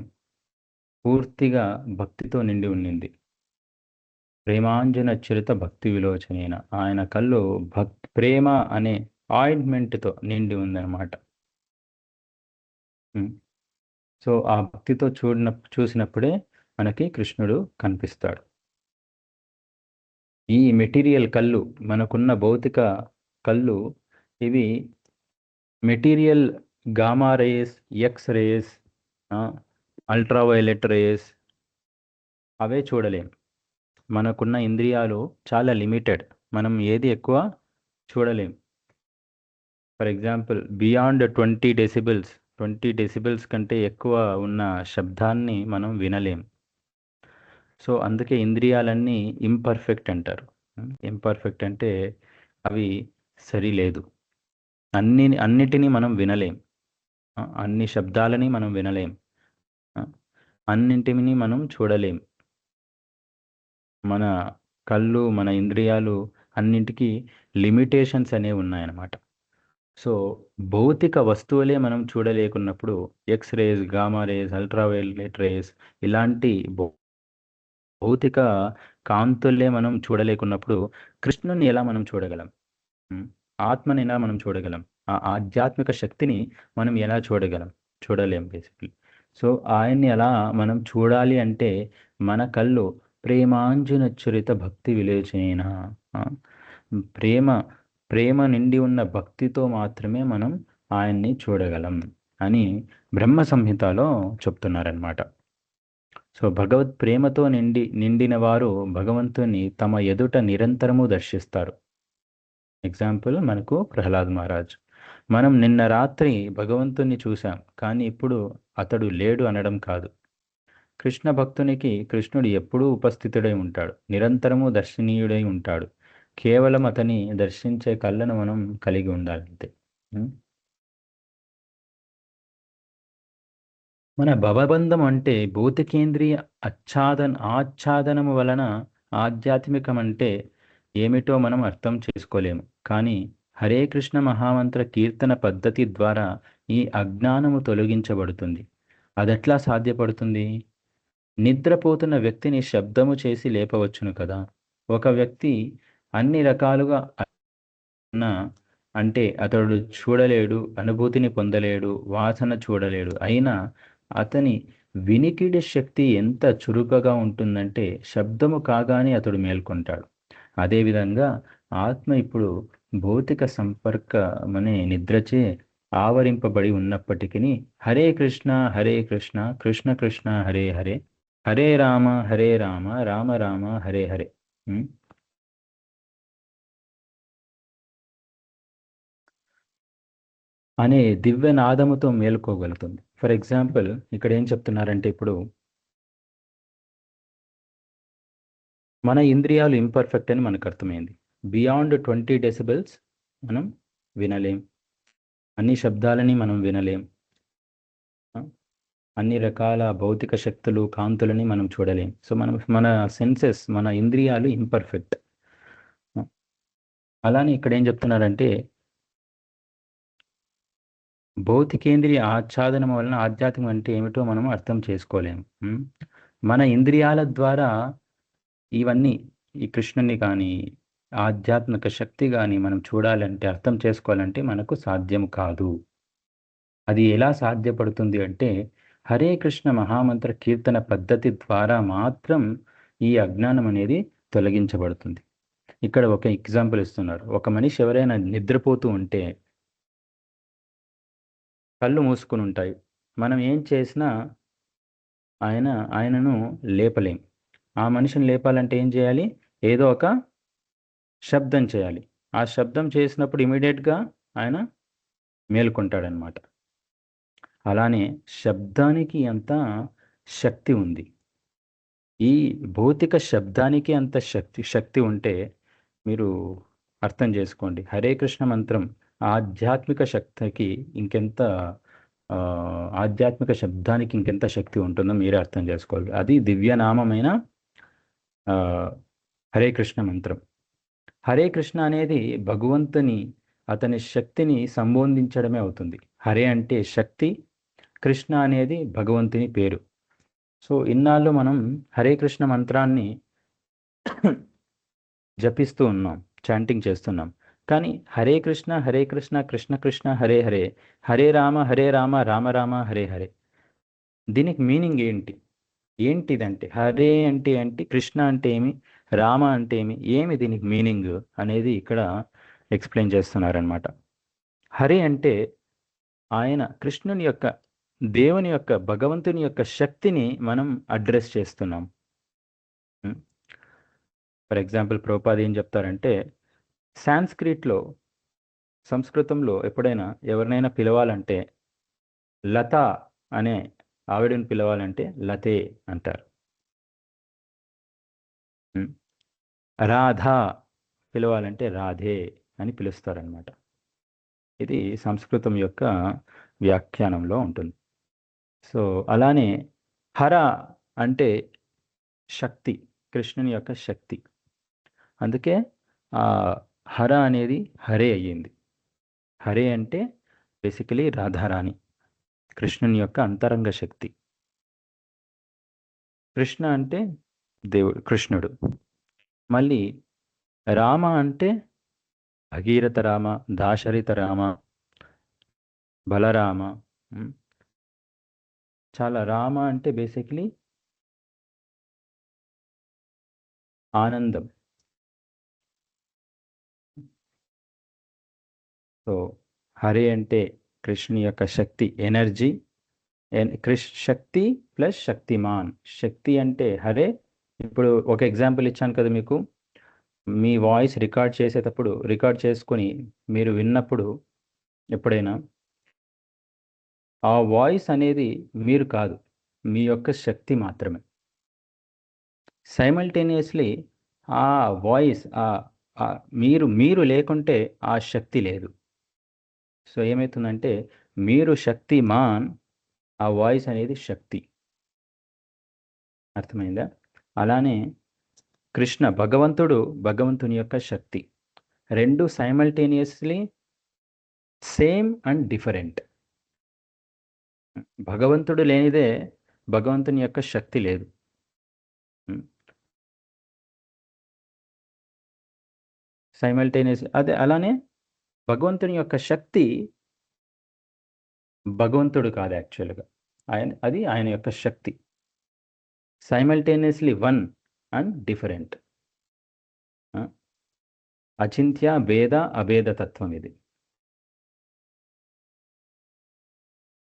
పూర్తిగా భక్తితో నిండి ఉండింది. ప్రేమాంజన చరిత భక్తి విలోచనైన ఆయన కళ్ళు ప్రేమ అనే ఆయింట్మెంట్తో నిండి ఉందన్నమాట. సో ఆ భక్తితో చూసినప్పుడే మనకి కృష్ణుడు కనిపిస్తాడు. ఈ మెటీరియల్ కళ్ళు, మనకున్న భౌతిక కళ్ళు, ఇవి material gamma rays, X rays, ultraviolet rays అవే చూడలేం. మనకున్న ఇంద్రియాలు చాలా లిమిటెడ్, మనం ఏది ఎక్కువ చూడలేం. ఫర్ ఎగ్జాంపుల్ బియాండ్ 20 డెసిబిల్స్ కంటే ఎక్కువ ఉన్న శబ్దాన్ని మనం వినలేం. సో అందుకే ఇంద్రియాలన్నీ ఇంపర్ఫెక్ట్ అంటారు. ఇంపర్ఫెక్ట్ అంటే అవి సరిలేదు. అన్నిటినీ మనం వినలేం, అన్ని శబ్దాలని మనం వినలేం, అన్నింటిని మనం చూడలేం. మన కళ్ళు, మన ఇంద్రియాలు అన్నింటికి లిమిటేషన్స్ అనేవి ఉన్నాయన్నమాట. సో భౌతిక వస్తువులే మనం చూడలేకున్నప్పుడు X rays, gamma rays, ultraviolet rays ఇలాంటి భౌతిక కాంతులే మనం చూడలేకున్నప్పుడు కృష్ణుని ఎలా మనం చూడగలం? ఉమ్, ఆత్మని ఎలా మనం చూడగలం? ఆ ఆధ్యాత్మిక శక్తిని మనం ఎలా చూడగలం? చూడలేం బేసిక్లీ. సో ఆయన్ని ఎలా మనం చూడాలి అంటే మన కళ్ళు ప్రేమాంజనచురిత భక్తి విలేచైన ఆ, ప్రేమ ప్రేమ నిండి ఉన్న భక్తితో మాత్రమే మనం ఆయన్ని చూడగలం అని బ్రహ్మ సంహితలో చెప్తున్నారనమాట. సో భగవత్ ప్రేమతో నిండిన వారు భగవంతుని తమ ఎదుట నిరంతరము దర్శిస్తారు. ఎగ్జాంపుల్ మనకు ప్రహ్లాద్ మహారాజ్. మనం నిన్న రాత్రి భగవంతుణ్ణి చూశాం, కానీ ఇప్పుడు అతడు లేడు అనడం కాదు. కృష్ణ భక్తునికి కృష్ణుడు ఎప్పుడూ ఉపస్థితుడై ఉంటాడు, నిరంతరము దర్శనీయుడై ఉంటాడు. కేవలం అతని దర్శించే కళ్ళను మనం కలిగి ఉండాలంతే. ఉం? మన భవబంధం అంటే భౌతికేంద్రియ ఆచ్ఛాదనము వలన ఆధ్యాత్మికం అంటే ఏమిటో మనం అర్థం చేసుకోలేము. కానీ హరే కృష్ణ మహామంత్ర కీర్తన పద్ధతి ద్వారా ఈ అజ్ఞానము తొలగించబడుతుంది. అదెట్లా సాధ్యపడుతుంది? నిద్రపోతున్న వ్యక్తిని శబ్దము చేసి లేపవచ్చును కదా. ఒక వ్యక్తి అన్ని రకాలుగా ఉన్న అంటే అతడు చూడలేడు, అనుభూతిని పొందలేడు, వాసన చూడలేడు. అయినా అతని వినికిడి శక్తి ఎంత చురుకగా ఉంటుందంటే శబ్దము కాగానే అతడు మేల్కొంటాడు. అదేవిధంగా ఆత్మ ఇప్పుడు భౌతిక సంపర్కమనే నిద్రచే ఆవరింపబడి ఉన్నప్పటికీ హరే కృష్ణ కృష్ణ కృష్ణ హరే హరే హరే రామ రామ రామ హరే హరే ఉం? అనే దివ్య నాదముతో మేలుకోగలుగుతుంది. ఫర్ ఎగ్జాంపుల్ ఇక్కడ ఏం చెప్తున్నారంటే ఇప్పుడు మన ఇంద్రియాలు ఇంపర్ఫెక్ట్ అని మనకు అర్థమైంది. బియాండ్ 20 డెసిబెల్స్ మనం వినలేం, అన్ని శబ్దాలని మనం వినలేం, ఆ? అన్ని రకాల భౌతిక శక్తులు కాంతులని మనం చూడలేం. సో మన సెన్సెస్, మన ఇంద్రియాలు ఇంపర్ఫెక్ట్. అలానే ఇక్కడ ఏం చెప్తున్నారంటే భౌతికేంద్రియ ఆచ్ఛాదనం వలన ఆధ్యాత్మికం అంటే ఏమిటో మనం అర్థం చేసుకోలేము. మన ఇంద్రియాల ద్వారా ఇవన్నీ ఈ కృష్ణుని కానీ ఆధ్యాత్మిక శక్తి కానీ మనం చూడాలంటే, అర్థం చేసుకోవాలంటే మనకు సాధ్యం కాదు. అది ఎలా సాధ్యపడుతుంది అంటే హరే కృష్ణ మహామంత్ర కీర్తన పద్ధతి ద్వారా మాత్రం ఈ అజ్ఞానం అనేది తొలగించబడుతుంది. ఇక్కడ ఒక ఎగ్జాంపుల్ ఇస్తున్నారు. ఒక మనిషి ఎవరైనా నిద్రపోతూ ఉంటే కళ్ళు మూసుకుని ఉంటాయి. మనం ఏం చేసినా ఆయనను లేపలేం. ఆ మనిషిని లేపాలంటే ఏం చేయాలి? ఏదో ఒక శబ్దం చేయాలి. ఆ శబ్దం చేసినప్పుడు ఇమీడియట్గా ఆయన మేల్కొంటాడనమాట. అలానే శబ్దానికి అంత శక్తి ఉంది. ఈ భౌతిక శబ్దానికి అంత శక్తి ఉంటే మీరు అర్థం చేసుకోండి, హరే కృష్ణ మంత్రం ఆధ్యాత్మిక శక్తికి ఇంకెంత ఆధ్యాత్మిక శబ్దానికి ఇంకెంత శక్తి ఉంటుందో మీరే అర్థం చేసుకోవాలి. అది దివ్యనామమైన హరే కృష్ణ మంత్రం. హరే కృష్ణ అనేది భగవంతుని, అతని శక్తిని సంబోధించడమే అవుతుంది. హరే అంటే శక్తి, కృష్ణ అనేది భగవంతుని పేరు. సో ఇన్నాళ్ళు మనం హరే కృష్ణ మంత్రాన్ని జపిస్తూ ఉన్నాం, చాంటింగ్ చేస్తున్నాం. కానీ హరే కృష్ణ కృష్ణ కృష్ణ హరే హరే హరే రామ రామ రామ హరే హరే, దీనికి మీనింగ్ ఏంటి? ఏంటిదంటే హరే అంటే ఏంటి, కృష్ణ అంటే ఏమి, రామ అంటే ఏమి దీనికి మీనింగ్ అనేది ఇక్కడ ఎక్స్ప్లెయిన్ చేస్తున్నారనమాట. హరే అంటే ఆయన కృష్ణుని యొక్క, దేవుని యొక్క, భగవంతుని యొక్క శక్తిని మనం అడ్రస్ చేస్తున్నాం. ఫర్ ఎగ్జాంపుల్ ప్రభుపాద ఏం చెప్తారంటే సాంస్క్రిట్లో, సంస్కృతంలో ఎప్పుడైనా ఎవరినైనా పిలవాలంటే లత అనే ఆవిడని పిలవాలంటే లతే అంటారు. రాధా పిలవాలంటే రాధే అని పిలుస్తారనమాట. ఇది సంస్కృతం యొక్క వ్యాఖ్యానంలో ఉంటుంది. సో అలానే హర అంటే శక్తి, కృష్ణుని యొక్క శక్తి. అందుకే ఆ హర అనేది హరే అయ్యింది. హరే అంటే బేసికలీ రాధారాణి, కృష్ణుని యొక్క అంతరంగ శక్తి. కృష్ణ అంటే దేవుడు, కృష్ణుడు. మళ్ళీ రామ అంటే భగీరథ రామ, దాశరథ రామ, బలరామ. ఉమ్, చాలా రామ అంటే బేసిక్లీ ఆనందం. సో హరే అంటే కృష్ణుని యొక్క శక్తి, ఎనర్జీ. శక్తి ప్లస్ శక్తిమాన్. శక్తి అంటే హరే. ఇప్పుడు ఒక ఎగ్జాంపుల్ ఇచ్చాను కదా మీకు. మీ వాయిస్ రికార్డ్ చేసేటప్పుడు, రికార్డ్ చేసుకొని మీరు విన్నప్పుడు ఎప్పుడైనా ఆ వాయిస్ అనేది మీరు కాదు, మీ యొక్క శక్తి మాత్రమే. సైమల్టేనియస్లీ ఆ వాయిస్, మీరు మీరు లేకుంటే ఆ శక్తి లేదు. సో ఏమవుతుందంటే మీరు శక్తిమాన్, ఆ వాయిస్ అనేది శక్తి. అర్థమైందా? అలానే కృష్ణ భగవంతుడు, భగవంతుని యొక్క శక్తి. రెండు సైమల్టేనియస్లీ సేమ్ అండ్ డిఫరెంట్. భగవంతుడు లేనిదే భగవంతుని యొక్క శక్తి లేదు. సైమల్టేనియస్ అదే. అలానే భగవంతుని యొక్క శక్తి భగవంతుడు కాదు యాక్చువల్గా. ఆయన యొక్క శక్తి సైమల్టేనియస్లీ వన్ అండ్ డిఫరెంట్. అచింత్య భేద అభేద తత్వం ఇది.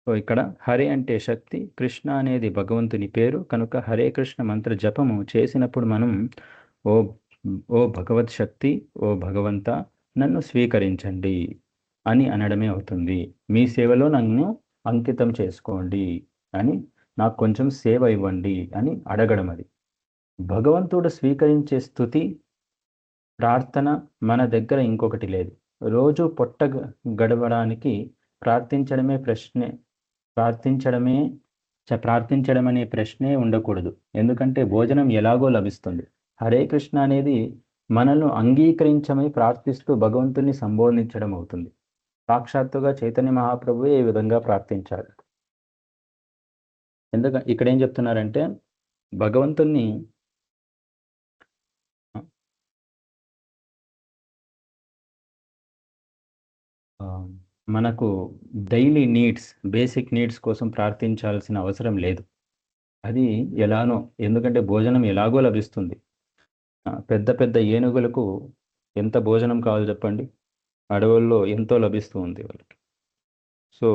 సో ఇక్కడ హరే అంటే శక్తి, కృష్ణ అనేది భగవంతుని పేరు కనుక హరే కృష్ణ మంత్ర జపము చేసినప్పుడు మనం ఓ ఓ భగవత్ శక్తి, ఓ భగవంత నన్ను స్వీకరించండి అని అనడమే అవుతుంది. మీ సేవలో నన్ను అంకితం చేసుకోండి అని, నాకు కొంచెం సేవ ఇవ్వండి అని అడగడం. అది భగవంతుడు స్వీకరించే స్థుతి, ప్రార్థన మన దగ్గర ఇంకొకటి లేదు. రోజు పొట్ట గడవడానికి ప్రార్థించడమే ప్రార్థించడం అనే ప్రశ్నే ఉండకూడదు. ఎందుకంటే భోజనం ఎలాగో లభిస్తుంది. హరే కృష్ణ అనేది మనల్ని అంగీకరించమని ప్రార్థిస్తూ భగవంతుని సంబోధించడం అవుతుంది. సాక్షాత్తుగా చైతన్య మహాప్రభువే ఈ విధంగా ప్రార్థించారు. ఇక్కడ ఏం చెప్తున్నారంటే భగవంతుణ్ణి మనకు డైలీ నీడ్స్, బేసిక్ నీడ్స్ కోసం ప్రార్థించాల్సిన అవసరం లేదు. అది ఎలానో, ఎందుకంటే భోజనం ఎలాగో లభిస్తుంది. పెద్ద పెద్ద ఏనుగులకు ఎంత భోజనం కావాలి చెప్పండి, అడవుల్లో ఎంతో లభిస్తూ ఉంది వాళ్ళకి. సో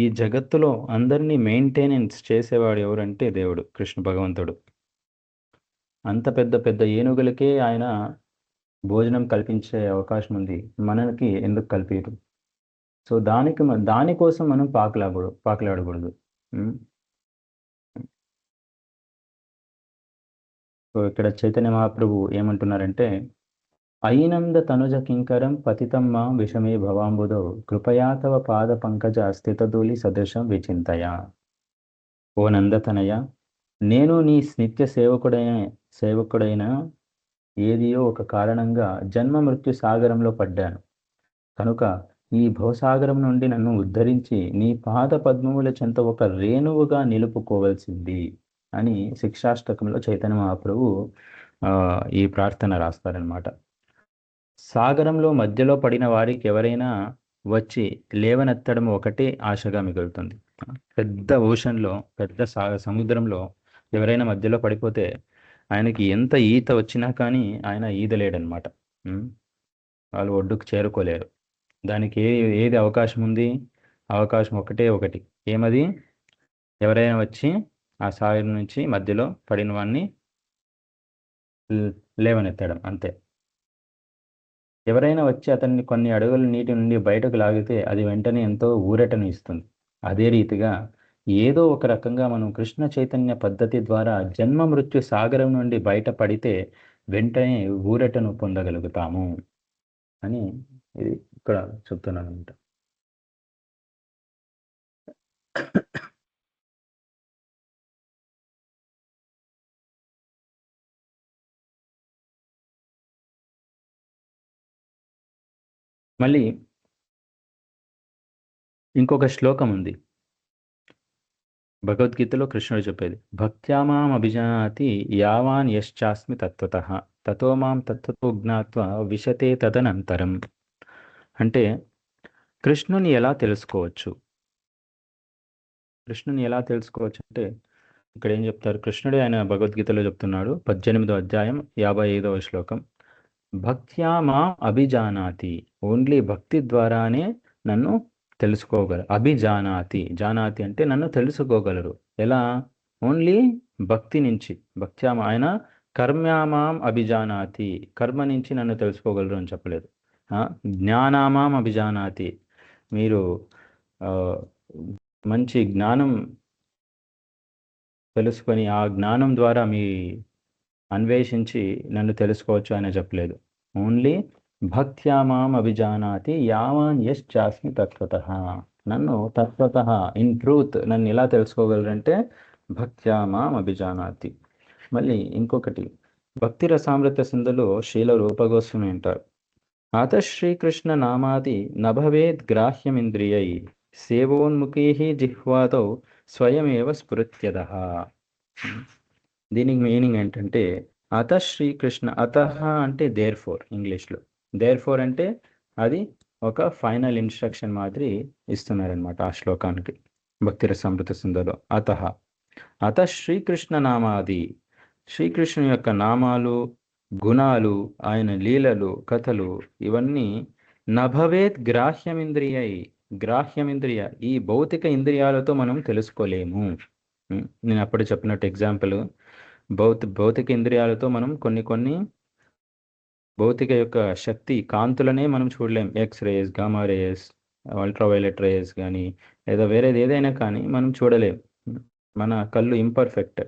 ఈ జగత్తులో అందరినీ మెయింటెనెన్స్ చేసేవాడు ఎవరంటే దేవుడు, కృష్ణ భగవంతుడు. అంత పెద్ద పెద్ద ఏనుగులకే ఆయన భోజనం కల్పించే అవకాశం ఉంది, మనకి ఎందుకు కల్పించరు? సో దానికోసం మనం పాకులాడకూడదు. సో ఇక్కడ చైతన్య మహాప్రభు ఏమంటున్నారంటే అయినంద తనుజ కింకరం పతితం మా విషమే భవాంబుదో కృపయా తవ పాద పంకజ స్థితధూళి సదృశం విచింతయ. ఓ నందతనయ, నేను నీ నిత్య సేవకుడైన ఏదియో ఒక కారణంగా జన్మ మృత్యు సాగరంలో పడ్డాను కనుక ఈ భవసాగరం నుండి నన్ను ఉద్ధరించి నీ పాద పద్మముల చెంత ఒక రేణువుగా నిలుపుకోవాల్సింది అని శిక్షాష్టకంలో చైతన్య మహాప్రభు ఈ ప్రార్థన రాస్తారనమాట. సాగరంలో మధ్యలో పడిన వారికి ఎవరైనా వచ్చి లేవనెత్తడం ఒకటే ఆశగా మిగులుతుంది. పెద్ద ఓషన్లో, పెద్ద సముద్రంలో ఎవరైనా మధ్యలో పడిపోతే ఆయనకి ఎంత ఈత వచ్చినా కానీ ఆయన ఈదలేడనమాట. వాళ్ళు ఒడ్డుకు చేరుకోలేరు. దానికి ఏది అవకాశం ఉంది? అవకాశం ఒకటి. ఏమది? ఎవరైనా వచ్చి ఆ సాగరం నుంచి మధ్యలో పడిన వాడిని లేవనెత్తడం, అంతే. ఎవరైనా వచ్చి అతన్ని కొన్ని అడుగుల నీటి నుండి బయటకు లాగితే అది వెంటనే ఎంతో ఊరటను ఇస్తుంది. అదే రీతిగా ఏదో ఒక రకంగా మనం కృష్ణ చైతన్య పద్ధతి ద్వారా జన్మ మృత్యు సాగరం నుండి బయటపడితే వెంటనే ఊరటను పొందగలుగుతాము అని ఇది ఇక్కడ చెప్తున్నాను అనమాట. మళ్ళీ ఇంకొక శ్లోకం ఉంది భగవద్గీతలో, కృష్ణుడు చెప్పేది భక్త్యామాం అభిజానాతి యావాన్ యశ్చాస్మి తత్వతః. తతో మాం తత్వతో జ్ఞాత్వా విశతే తదనంతరం. అంటే కృష్ణుని ఎలా తెలుసుకోవచ్చు? కృష్ణుని ఎలా తెలుసుకోవచ్చు అంటే ఇక్కడ ఏం చెప్తారు? కృష్ణుడే ఆయన భగవద్గీతలో చెప్తున్నాడు, 18వ అధ్యాయం 55వ శ్లోకం. భక్త్యా మాం అభిజానాతి. ఓన్లీ భక్తి ద్వారానే నన్ను తెలుసుకోగలరు. అభిజానాతి, జానాతి అంటే నన్ను తెలుసుకోగలరు. ఎలా? ఓన్లీ భక్తి నుంచి. భక్త్యా ఆయన కర్మ్యామాం అభిజానాతి, కర్మ నుంచి నన్ను తెలుసుకోగలరు అని చెప్పలేదు. జ్ఞానామాం అభిజానాతి, మీరు మంచి జ్ఞానం తెలుసుకొని ఆ జ్ఞానం ద్వారా మీ అన్వేషించి నన్ను తెలుసుకోవచ్చు అని చెప్పలేదు. ఓన్లీ భక్త్యా మాం అభిజానాతి యావాన్ యశ్చాస్మి తత్వతః. నన్ను తత్వతః, ఇన్ ట్రూత్ నన్ను ఎలా తెలుసుకోగలరంటే భక్త్యా మాం అభిజానాతి. మళ్ళీ ఇంకొకటి, భక్తి రసామృత సింధులో శ్రీల రూపగోస్వామి అంటారు, అత శ్రీకృష్ణ నామాది నభవేద్ గ్రాహ్యమింద్రియై సేవోన్ముఖీ జిహ్వాదౌ స్వయమేవ స్ఫురత్యదః. దీనికి మీనింగ్ ఏంటంటే అత శ్రీకృష్ణ, అత అంటే దేర్ ఫోర్, ఇంగ్లీష్లో దేర్ ఫోర్ అంటే అది ఒక ఫైనల్ ఇన్స్ట్రక్షన్ మాదిరి ఇస్తున్నారనమాట ఆ శ్లోకానికి భక్తి రసామృత సింధులో. అత శ్రీకృష్ణ నామాది, శ్రీకృష్ణుని యొక్క నామాలు, గుణాలు, ఆయన లీలలు, కథలు ఇవన్నీ నభవేత్ గ్రాహ్యమింద్రియై, గ్రాహ్యమింద్రియ ఈ భౌతిక ఇంద్రియాలతో మనం తెలుసుకోలేము. నేను అప్పుడు చెప్పినట్టు ఎగ్జాంపుల్, భౌతిక ఇంద్రియాలతో మనం కొన్ని భౌతిక యొక్క శక్తి కాంతులనే మనం చూడలేం. X rays, gamma rays, ultraviolet race కానీ లేదా వేరేది ఏదైనా కానీ మనం చూడలేం. మన కళ్ళు ఇంపర్ఫెక్ట్.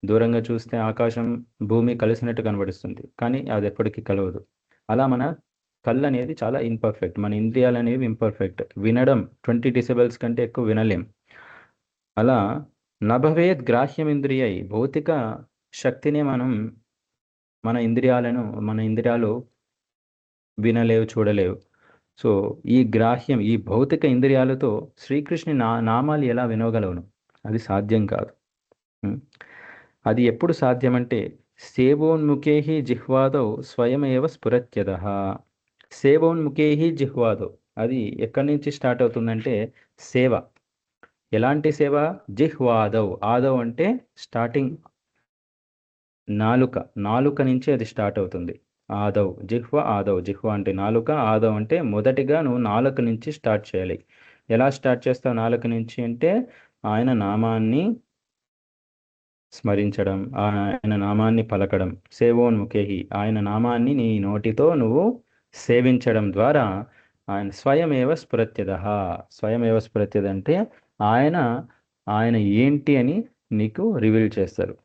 దూరంగా చూస్తే ఆకాశం భూమి కలిసినట్టు కనబడుస్తుంది, కానీ అది ఎప్పటికీ కలవదు. అలా మన కళ్ళు అనేది చాలా ఇంపర్ఫెక్ట్, మన ఇంద్రియాలు అనేవి ఇంపర్ఫెక్ట్. వినడం 20 decibels కంటే ఎక్కువ వినలేం. అలా నభవేద్ గ్రాహ్యమింద్రియై, భౌతిక శక్తిని మన ఇంద్రియాలు వినలేవు, చూడలేవు. సో ఈ గ్రాహ్యం, ఈ భౌతిక ఇంద్రియాలతో శ్రీకృష్ణుని నామాలు ఎలా వినగలవును? అది సాధ్యం కాదు. అది ఎప్పుడు సాధ్యమంటే సేవోన్ముఖేహి జిహ్వాదౌ స్వయమేవ స్ఫురత్యదః. సేవోన్ముఖేహి జిహ్వాదౌ, అది ఎక్కడి నుంచి స్టార్ట్ అవుతుందంటే సేవ. ఎలాంటి సేవ? జిహ్వాదౌ, ఆదౌ అంటే స్టార్టింగ్, నాలుక నుంచి అది స్టార్ట్ అవుతుంది. ఆదౌ జిహ్వ, ఆదౌ జిహ్వ అంటే నాలుక, ఆదౌ అంటే మొదటిగా నువ్వు నాలుక నుంచి స్టార్ట్ చేయాలి. ఎలా స్టార్ట్ చేస్తావు నాలుక నుంచి అంటే ఆయన నామాన్ని స్మరించడం, ఆయన నామాన్ని పలకడం. సేవోన్ముఖేహి, ఆయన నామాన్ని నీ నోటితో నువ్వు సేవించడం ద్వారా ఆయన స్వయమేవ స్ఫురత్యదః. స్వయమేవ స్ఫురత్యద అంటే ఆయన ఏంటి అని నీకు రివీల్ చేస్తారు.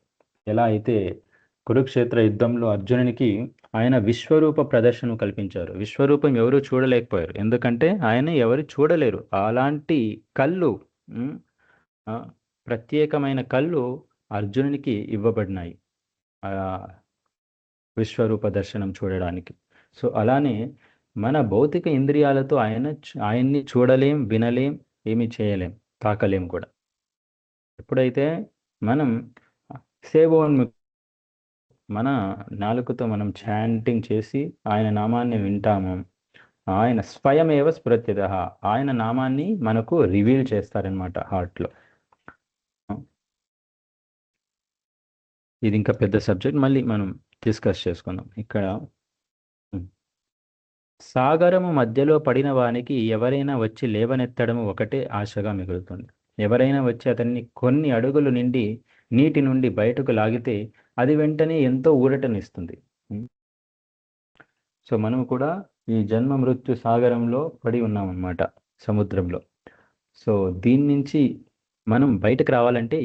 ఎలా అయితే కురుక్షేత్ర యుద్ధంలో అర్జునునికి ఆయన విశ్వరూప ప్రదర్శన కల్పించారు. విశ్వరూపం ఎవరు చూడలేకపోయారు, ఎందుకంటే ఆయన ఎవరు చూడలేరు. అలాంటి కళ్ళు, ప్రత్యేకమైన కళ్ళు అర్జునునికి ఇవ్వబడినాయి విశ్వరూప దర్శనం చూడడానికి. సో అలానే మన భౌతిక ఇంద్రియాలతో ఆయన్ని చూడలేం, వినలేం, ఏమి చేయలేం, తాకలేం కూడా. ఎప్పుడైతే మనం మన నాలుకతో మనం చాంటింగ్ చేసి ఆయన నామాన్ని వింటాము, ఆయన స్వయమేవ స్ఫురత్యదః, ఆయన నామాన్ని మనకు రివీల్ చేస్తారనమాట హార్ట్లో. ఇది ఇంకా పెద్ద సబ్జెక్ట్, మళ్ళీ మనం డిస్కస్ చేసుకుందాం. ఇక్కడ సాగరము మధ్యలో పడిన వానికి ఎవరైనా వచ్చి లేవనెత్తడము ఒకటే ఆశగా మిగులుతుంది. ఎవరైనా వచ్చి అతన్ని కొన్ని అడుగులు నీటి నుండి బయటకు లాగితే అది వెంటనే ఎంతో ఊరటనిస్తుంది. సో మనం కూడా ఈ జన్మ మృత్యు సాగరంలో పడి ఉన్నామన్నమాట, సముద్రంలో. సో దీని నుంచి మనం బయటకు రావాలంటే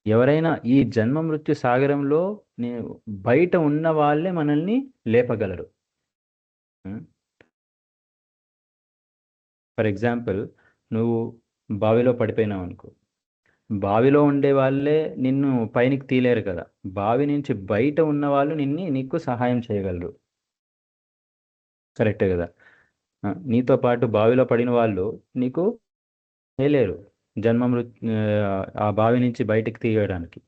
ఎవరైనా ఈ జన్మ మృత్యు సాగరంలో బయట ఉన్న వాళ్ళే మనల్ని లేపగలరు. ఫర్ ఎగ్జాంపుల్, నువ్వు బావిలో పడిపోయినావు అనుకో, బావిలో ఉండే వాళ్ళే నిన్ను పైనకి తీలేరు కదా. బావి నుంచి బయట ఉన్న వాళ్ళు నీకు సహాయం చేయగలరు. కరెక్టే కదా. నీతో పాటు బావిలో పడిన వాళ్ళు నీకు చేయలేరు ఆ బావి నుంచి బయటికి తీయడానికి.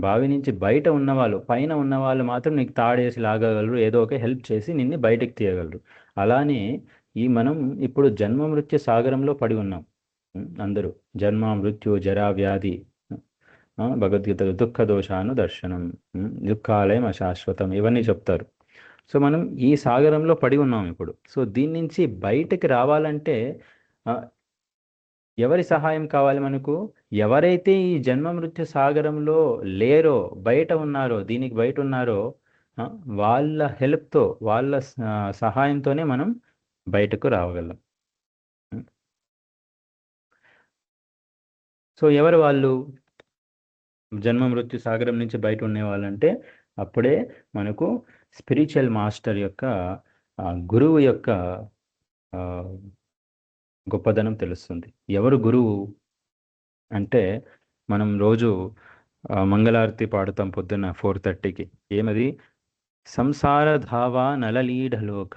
బావి నుంచి బయట ఉన్నవాళ్ళు, పైన ఉన్నవాళ్ళు మాత్రం నీకు తాడేసి లాగగలరు, ఏదో ఒక హెల్ప్ చేసి నిన్ను బయటకు తీయగలరు. అలానే మనం ఇప్పుడు జన్మ మృత్యు సాగరంలో పడి ఉన్నాం. అందరూ జన్మ మృత్యు జరా వ్యాధి, భగవద్గీతలో దుఃఖ దోషాను దర్శనం, దుఃఖాలయం అశాశ్వతం, ఇవన్నీ చెప్తారు. సో మనం ఈ సాగరంలో పడి ఉన్నాం ఇప్పుడు. సో దీని నుంచి బయటకు రావాలంటే ఆ, ఎవరి సహాయం కావాలి మనకు? ఎవరైతే ఈ జన్మ మృత్యు సాగరంలో లేరో, బయట ఉన్నారో, దీనికి బయట ఉన్నారో, ఆ, వాళ్ళ హెల్ప్తో, వాళ్ళ సహాయంతోనే మనం బయటకు రాగలం. సో ఎవరు వాళ్ళు జన్మ మృత్యు సాగరం నుంచి బయట ఉండే వాళ్ళంటే? అప్పుడే మనకు స్పిరిచువల్ మాస్టర్ యొక్క, గురువు యొక్క ఆ, గొప్పదనం తెలుస్తుంది. ఎవరు గురువు అంటే, మనం రోజు మంగళారతి పాడుతాం పొద్దున్న 4:30కి. ఏమది? సంసార ధావా నలలీఢలోక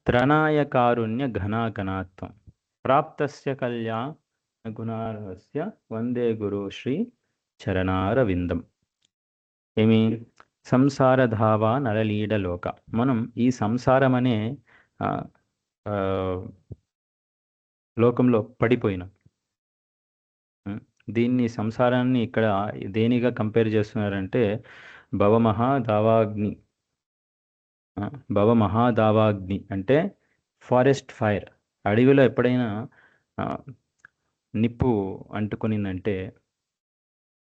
త్రణాయ కారుణ్య ఘనాఘనాత్వం ప్రాప్తస్య కళ్యాణ గుణార్హస్య వందే గురు శ్రీ చరణారవిందం. ఏమి? సంసార ధావా నలలీఢలోక. మనం ఈ సంసారం అనే ఆ, ఆ, లోకంలో పడిపోయినాం. దీన్ని, సంసారాన్ని ఇక్కడ దేనిగా కంపేర్ చేస్తున్నారంటే, భవమహాదావాగ్ని. భవమహాదావాగ్ని అంటే ఫారెస్ట్ ఫైర్. అడవిలో ఎప్పుడైనా ఆ, నిప్పు అంటుకునిందంటే,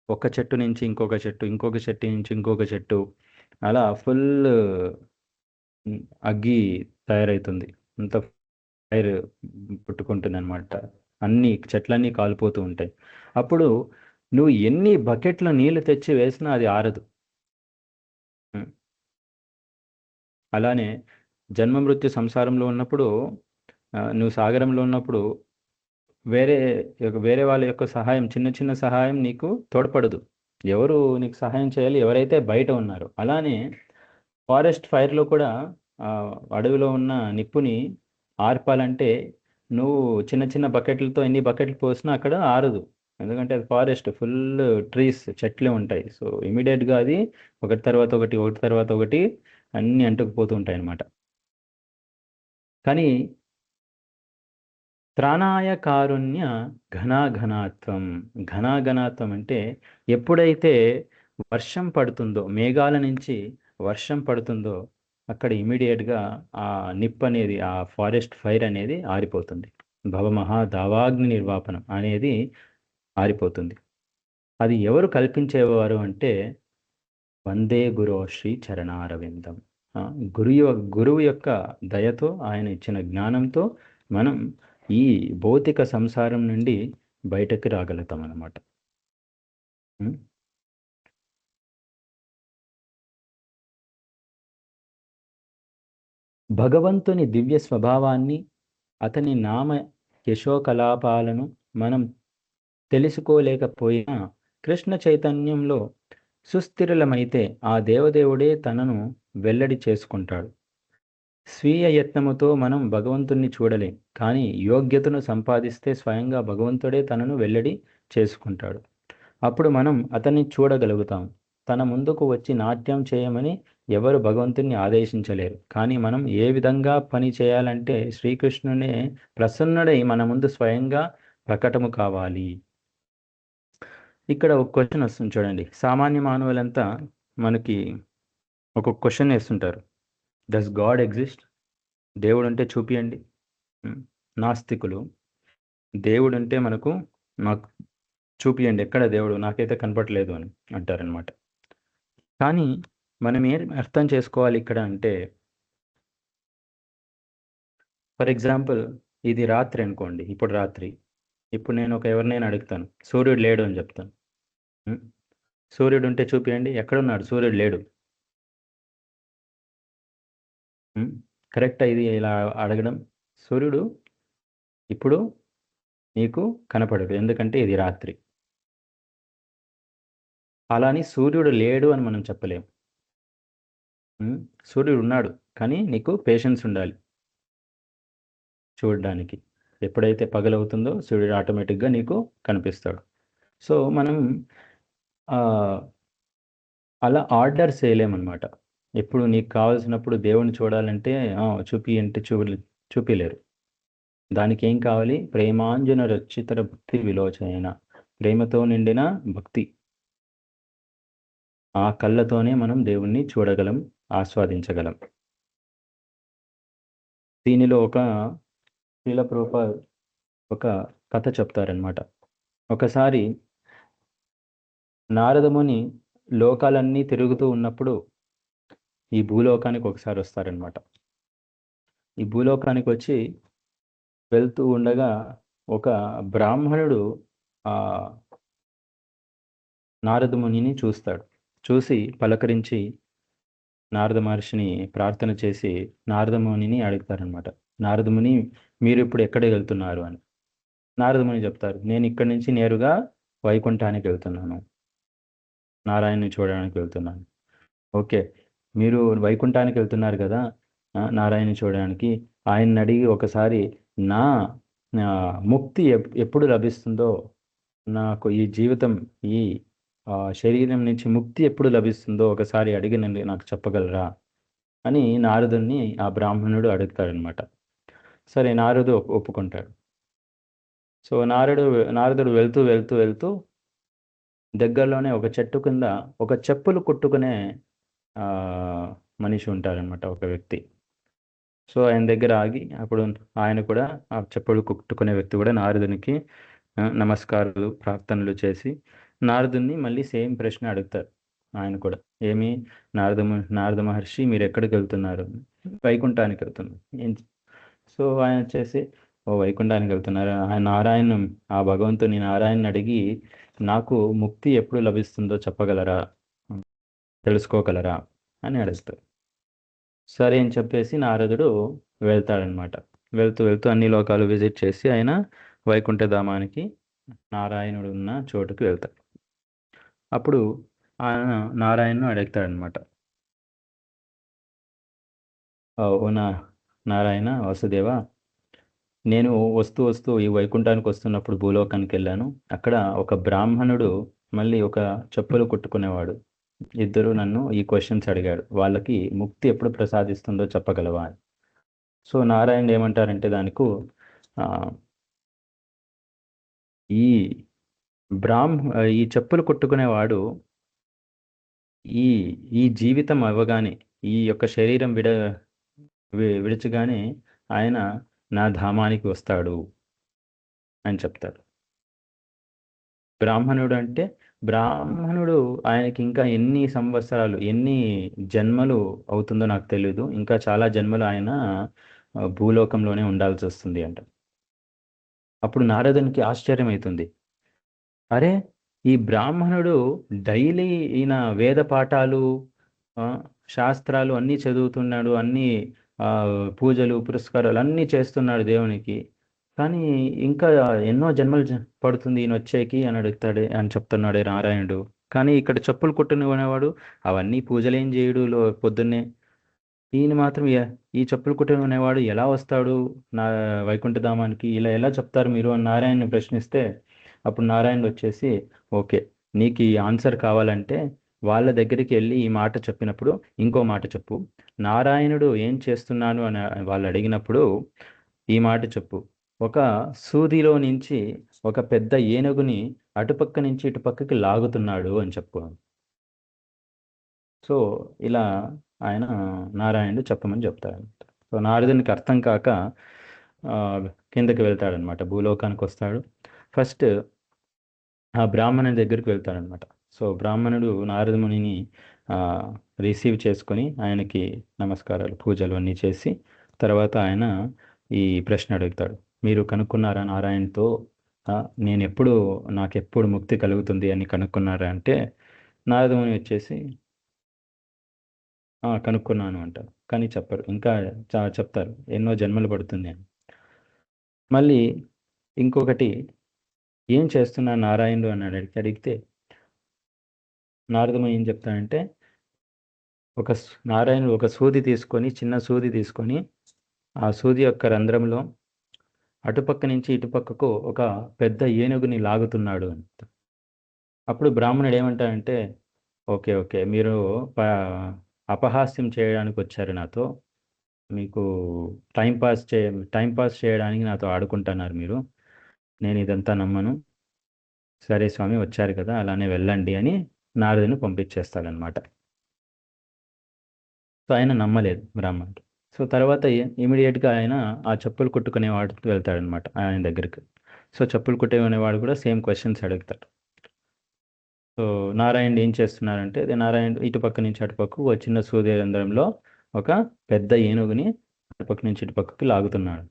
ఒక చెట్టు నుంచి ఇంకొక చెట్టు, ఇంకొక చెట్టు నుంచి ఇంకొక చెట్టు, అలా ఫుల్ అగ్గి తయారవుతుంది. అంత ఫైర్ పుట్టుకుంటుంది అనమాట. అన్ని చెట్లన్నీ కాలిపోతూ ఉంటాయి. అప్పుడు నువ్వు ఎన్ని బకెట్ల నీళ్లు తెచ్చి వేసినా అది ఆరదు. ఉం. అలానే జన్మ మృత్యు సంసారంలో ఉన్నప్పుడు, నువ్వు సాగరంలో ఉన్నప్పుడు వేరే వాళ్ళ యొక్క సహాయం, చిన్న చిన్న సహాయం నీకు తోడ్పడదు. ఎవరు నీకు సహాయం చేయాలి? ఎవరైతే బయట ఉన్నారో. అలానే ఫారెస్ట్ ఫైర్లో కూడా ఆ, అడవిలో ఉన్న నిప్పుని ఆర్పాలంటే నువ్వు చిన్న చిన్న బకెట్లతో ఎన్ని బకెట్లు పోసినా అక్కడ ఆరదు. ఎందుకంటే అది ఫారెస్ట్, ఫుల్ ట్రీస్, చెట్లే ఉంటాయి. సో ఇమీడియట్గా అది ఒకటి తర్వాత ఒకటి, ఒకటి తర్వాత ఒకటి అన్నీ అంటుకుపోతూ ఉంటాయి అన్నమాట. కానీ త్రాణాయ కారుణ్య ఘనాఘనాత్వం. ఘనాఘనాత్వం అంటే ఎప్పుడైతే వర్షం పడుతుందో, మేఘాల నుంచి వర్షం పడుతుందో, అక్కడ ఇమీడియట్గా ఆ నిప్ అనేది, ఆ ఫారెస్ట్ ఫైర్ అనేది ఆరిపోతుంది. భవమహా దావాగ్ని నిర్వాపనం అనేది ఆరిపోతుంది. అది ఎవరు కల్పించేవారు అంటే, వందే గురో శ్రీ చరణారవిందం. ఆ, గురువు యొక్క దయతో, ఆయన ఇచ్చిన జ్ఞానంతో మనం ఈ భౌతిక సంసారం నుండి బయటకు రాగలుగుతాం అన్నమాట. భగవంతుని దివ్య స్వభావాన్ని, అతని నామ యశోకలాపాలను మనం తెలుసుకోలేకపోయినా, కృష్ణ చైతన్యంలో సుస్థిరులమైతే ఆ దేవదేవుడే తనను వెల్లడి చేసుకుంటాడు. స్వీయ యత్నముతో మనం భగవంతుణ్ణి చూడలేం, కానీ యోగ్యతను సంపాదిస్తే స్వయంగా భగవంతుడే తనను వెల్లడి చేసుకుంటాడు. అప్పుడు మనం అతన్ని చూడగలుగుతాం. తన ముందుకు వచ్చి నాట్యం చేయమని ఎవరు భగవంతుణ్ణి ఆదేశించలేరు. కానీ మనం ఏ విధంగా పని చేయాలంటే, శ్రీకృష్ణునే ప్రసన్నుడై మన ముందు స్వయంగా ప్రకటము కావాలి. ఇక్కడ ఒక క్వశ్చన్ వస్తుంది చూడండి. సామాన్య మానవులంతా మనకి ఒక క్వశ్చన్ వేస్తుంటారు. Does God exist? దేవుడు అంటే చూపియండి. నాస్తికులు, దేవుడు అంటే నాకు చూపియండి, ఎక్కడ దేవుడు, నాకైతే కనపడలేదు అని అంటారనమాట. కానీ మనం ఏం అర్థం చేసుకోవాలి ఇక్కడ అంటే, ఫర్ ఎగ్జాంపుల్, ఇది రాత్రి అనుకోండి, ఇప్పుడు రాత్రి. ఇప్పుడు నేను ఎవరినైనా అడుగుతాను, సూర్యుడు లేడు అని చెప్తాను. సూర్యుడు ఉంటే చూపియండి, ఎక్కడున్నాడు? సూర్యుడు లేడు. కరెక్టా ఇది ఇలా అడగడం? సూర్యుడు ఇప్పుడు నీకు కనపడడు, ఎందుకంటే ఇది రాత్రి. అలాని సూర్యుడు లేడు అని మనం చెప్పలేం. సూర్యుడు ఉన్నాడు, కానీ నీకు పేషెన్స్ ఉండాలి చూడడానికి. ఎప్పుడైతే పగలవుతుందో సూర్యుడు ఆటోమేటిక్గా నీకు కనిపిస్తాడు. సో మనం అలా ఆర్డర్స్ చేయలేమన్నమాట. ఎప్పుడు నీకు కావాల్సినప్పుడు దేవుణ్ణి చూడాలంటే చూపి అంటే చూపిలేరు. దానికి ఏం కావాలి? ప్రేమాంజన రచితర భక్తి విలోచన, ప్రేమతో నిండిన భక్తి. ఆ కళ్ళతోనే మనం దేవుణ్ణి చూడగలం, ఆస్వాదించగలం. దీనిలో శ్రీల ప్రభుపాద ఒక కథ చెప్తారనమాట. ఒకసారి నారదముని లోకాలన్నీ తిరుగుతూ ఉన్నప్పుడు ఈ భూలోకానికి ఒకసారి వస్తారనమాట. ఈ భూలోకానికి వచ్చి వెళ్తూ ఉండగా ఒక బ్రాహ్మణుడు ఆ నారదమునిని చూస్తాడు. చూసి పలకరించి నారద మహర్షిని ప్రార్థన చేసి నారదమునిని అడుగుతారనమాట. నారదముని, మీరు ఇప్పుడు ఎక్కడికి వెళ్తున్నారు అని. నారదముని చెప్తారు, నేను ఇక్కడి నుంచి నేరుగా వైకుంఠానికి వెళ్తున్నాను, నారాయణని చూడడానికి వెళ్తున్నాను. ఓకే, మీరు వైకుంఠానికి వెళ్తున్నారు కదా, నారాయణని చూడడానికి. ఆయన్ని అడిగి ఒకసారి నా ఆ, ముక్తి ఎప్పుడు లభిస్తుందో, నాకు ఈ జీవితం, ఈ శరీరం నుంచి ముక్తి ఎప్పుడు లభిస్తుందో ఒకసారి అడిగి నాకు చెప్పగలరా అని నారదుని ఆ బ్రాహ్మణుడు అడుగుతాడనమాట. సరే, నారదు ఒప్పుకుంటాడు. సో నారదుడు వెళ్తూ వెళ్తూ వెళ్తూ దగ్గరలోనే ఒక చెట్టు కింద ఒక చెప్పులు కుట్టుకునే ఆ, మనిషి ఉంటారనమాట, ఒక వ్యక్తి. సో ఆయన దగ్గర ఆగి అప్పుడు ఆయన కూడా, ఆ చెప్పులు కుట్టుకునే వ్యక్తి కూడా నారదునికి నమస్కారాలు ప్రార్థనలు చేసి నారదుని మళ్ళీ సేమ్ ప్రశ్న అడుగుతారు. ఆయన కూడా ఏమి, నారద మహర్షి మీరు ఎక్కడికి వెళ్తున్నారు? వైకుంఠానికి వెళ్తున్నారు. సో ఆయన వచ్చేసి, ఓ వైకుంఠానికి వెళ్తున్నారు, ఆయన నారాయణ, ఆ భగవంతుని నారాయణ అడిగి నాకు ముక్తి ఎప్పుడు లభిస్తుందో చెప్పగలరా, తెలుసుకోగలరా అని అడుగుతారు. సరే అని చెప్పేసి నారదుడు వెళ్తాడనమాట. వెళ్తూ వెళ్తూ అన్ని లోకాలు విజిట్ చేసి ఆయన వైకుంఠధామానికి, నారాయణుడు ఉన్న చోటుకు వెళ్తాడు. అప్పుడు ఆయన నారాయణను అడుగుతాడనమాట, ఓ నారాయణ వాసుదేవ, నేను వస్తూ వస్తూ ఈ వైకుంఠానికి వస్తున్నప్పుడు భూలోకానికి వెళ్ళాను. అక్కడ ఒక బ్రాహ్మణుడు మళ్ళీ ఒక చెప్పులు కుట్టుకునేవాడు, ఇద్దరు నన్ను ఈ క్వశ్చన్స్ అడిగాడు, వాళ్ళకి ముక్తి ఎప్పుడు ప్రసాదిస్తుందో చెప్పగలవా అని. సో నారాయణ ఏమంటారంటే దానికి, ఆ, ఈ ఈ చెప్పులు కుట్టుకునేవాడు ఈ ఈ జీవితం అవ్వగానే, ఈ యొక్క శరీరం విడిచగానే ఆయన నా ధామానికి వస్తాడు అని చెప్తాడు. బ్రాహ్మణుడు అంటే బ్రాహ్మణుడు ఆయనకి ఇంకా ఎన్ని సంవత్సరాలు, ఎన్ని జన్మలు అవుతుందో నాకు తెలియదు, ఇంకా చాలా జన్మలు ఆయన భూలోకంలోనే ఉండాల్సి వస్తుంది అంట. అప్పుడు నారదునికి ఆశ్చర్యం అవుతుంది. అరే, ఈ బ్రాహ్మణుడు డైలీ ఈయన వేద పాఠాలు, ఆ, శాస్త్రాలు అన్నీ చదువుతున్నాడు, అన్ని ఆ, పూజలు పురస్కారాలు అన్నీ చేస్తున్నాడు దేవునికి, కానీ ఇంకా ఎన్నో జన్మలు పడుతుంది ఈయన వచ్చేకి అని అడుగుతాడు అని చెప్తున్నాడు నారాయణుడు. కానీ ఇక్కడ చెప్పులు కుట్టుకునేవాడు అవన్నీ పూజలేం చేయడు పొద్దున్నే. ఈయన మాత్రం ఈ చెప్పులు కుట్టుకునేవాడు ఎలా వస్తాడు నా వైకుంఠధామానికి, ఇలా ఎలా చెప్తారు మీరు అని నారాయణని ప్రశ్నిస్తే, అప్పుడు నారాయణుడు వచ్చేసి, ఓకే, నీకు ఈ ఆన్సర్ కావాలంటే వాళ్ళ దగ్గరికి వెళ్ళి ఈ మాట చెప్పినప్పుడు ఇంకో మాట చెప్పు. నారాయణుడు ఏం చేస్తున్నాను అని వాళ్ళు అడిగినప్పుడు ఈ మాట చెప్పు, ఒక సూదిలో నుంచి ఒక పెద్ద ఏనుగుని అటుపక్క నుంచి ఇటుపక్కకి లాగుతున్నాడు అని చెప్పు. సో ఇలా ఆయన నారాయణుడు చెప్పమని చెప్తాడనమాట. సో నారదునికి అర్థం కాక ఆ, కిందకి వెళ్తాడనమాట, భూలోకానికి వస్తాడు. ఫస్ట్ ఆ బ్రాహ్మణుని దగ్గరికి వెళ్తాడనమాట. సో బ్రాహ్మణుడు నారద మునిని రిసీవ్ చేసుకొని ఆయనకి నమస్కారాలు పూజలు అన్నీ చేసి తర్వాత ఆయన ఈ ప్రశ్న అడుగుతాడు, మీరు కనుక్కున్నారా నారాయణతో, ఆ, నాకెప్పుడు ముక్తి కలుగుతుంది అని కనుక్కున్నారా అంటే నారద ముని వచ్చేసి, కనుక్కున్నాను అంటారు, కానీ చెప్పరు. ఇంకా చెప్తారు ఎన్నో జన్మలు పడుతుంది అని. మళ్ళీ ఇంకొకటి, ఏం చేస్తున్నా నారాయణుడు అని అడిగితే నారదము ఏం చెప్తాడంటే, నారాయణుడు ఒక సూది తీసుకొని, చిన్న సూది తీసుకొని ఆ సూది యొక్క రంధ్రంలో అటుపక్క నుంచి ఇటుపక్కకు ఒక పెద్ద ఏనుగుని లాగుతున్నాడు అని. అప్పుడు బ్రాహ్మణుడు ఏమంటాడంటే, ఓకే ఓకే, మీరు ప- అపహాస్యం చేయడానికి వచ్చారు నాతో. మీకు టైం పాస్ టైం పాస్ చేయడానికి నాతో ఆడుకుంటున్నారు మీరు. నేను ఇదంతా నమ్మను. సరే స్వామి వచ్చారు కదా అలానే వెళ్ళండి అని నారదుని పంపించేస్తాడనమాట. సో ఆయన నమ్మలేదు బ్రాహ్మణుడు. సో తర్వాత ఇమీడియట్గా ఆయన ఆ చెప్పులు కుట్టుకునేవాడు వెళ్తాడనమాట ఆయన దగ్గరికి. సో చెప్పులు కుట్టుకునేవాడు కూడా సేమ్ క్వశ్చన్స్ అడుగుతాడు. సో నారాయణ ఏం చేస్తున్నారంటే, అది నారాయణ ఇటుపక్క నుంచి అటుపక్కకు ఒక చిన్న సూర్యరంధ్రంలో ఒక పెద్ద ఏనుగుని అటుపక్క నుంచి ఇటుపక్కకి లాగుతున్నాడు.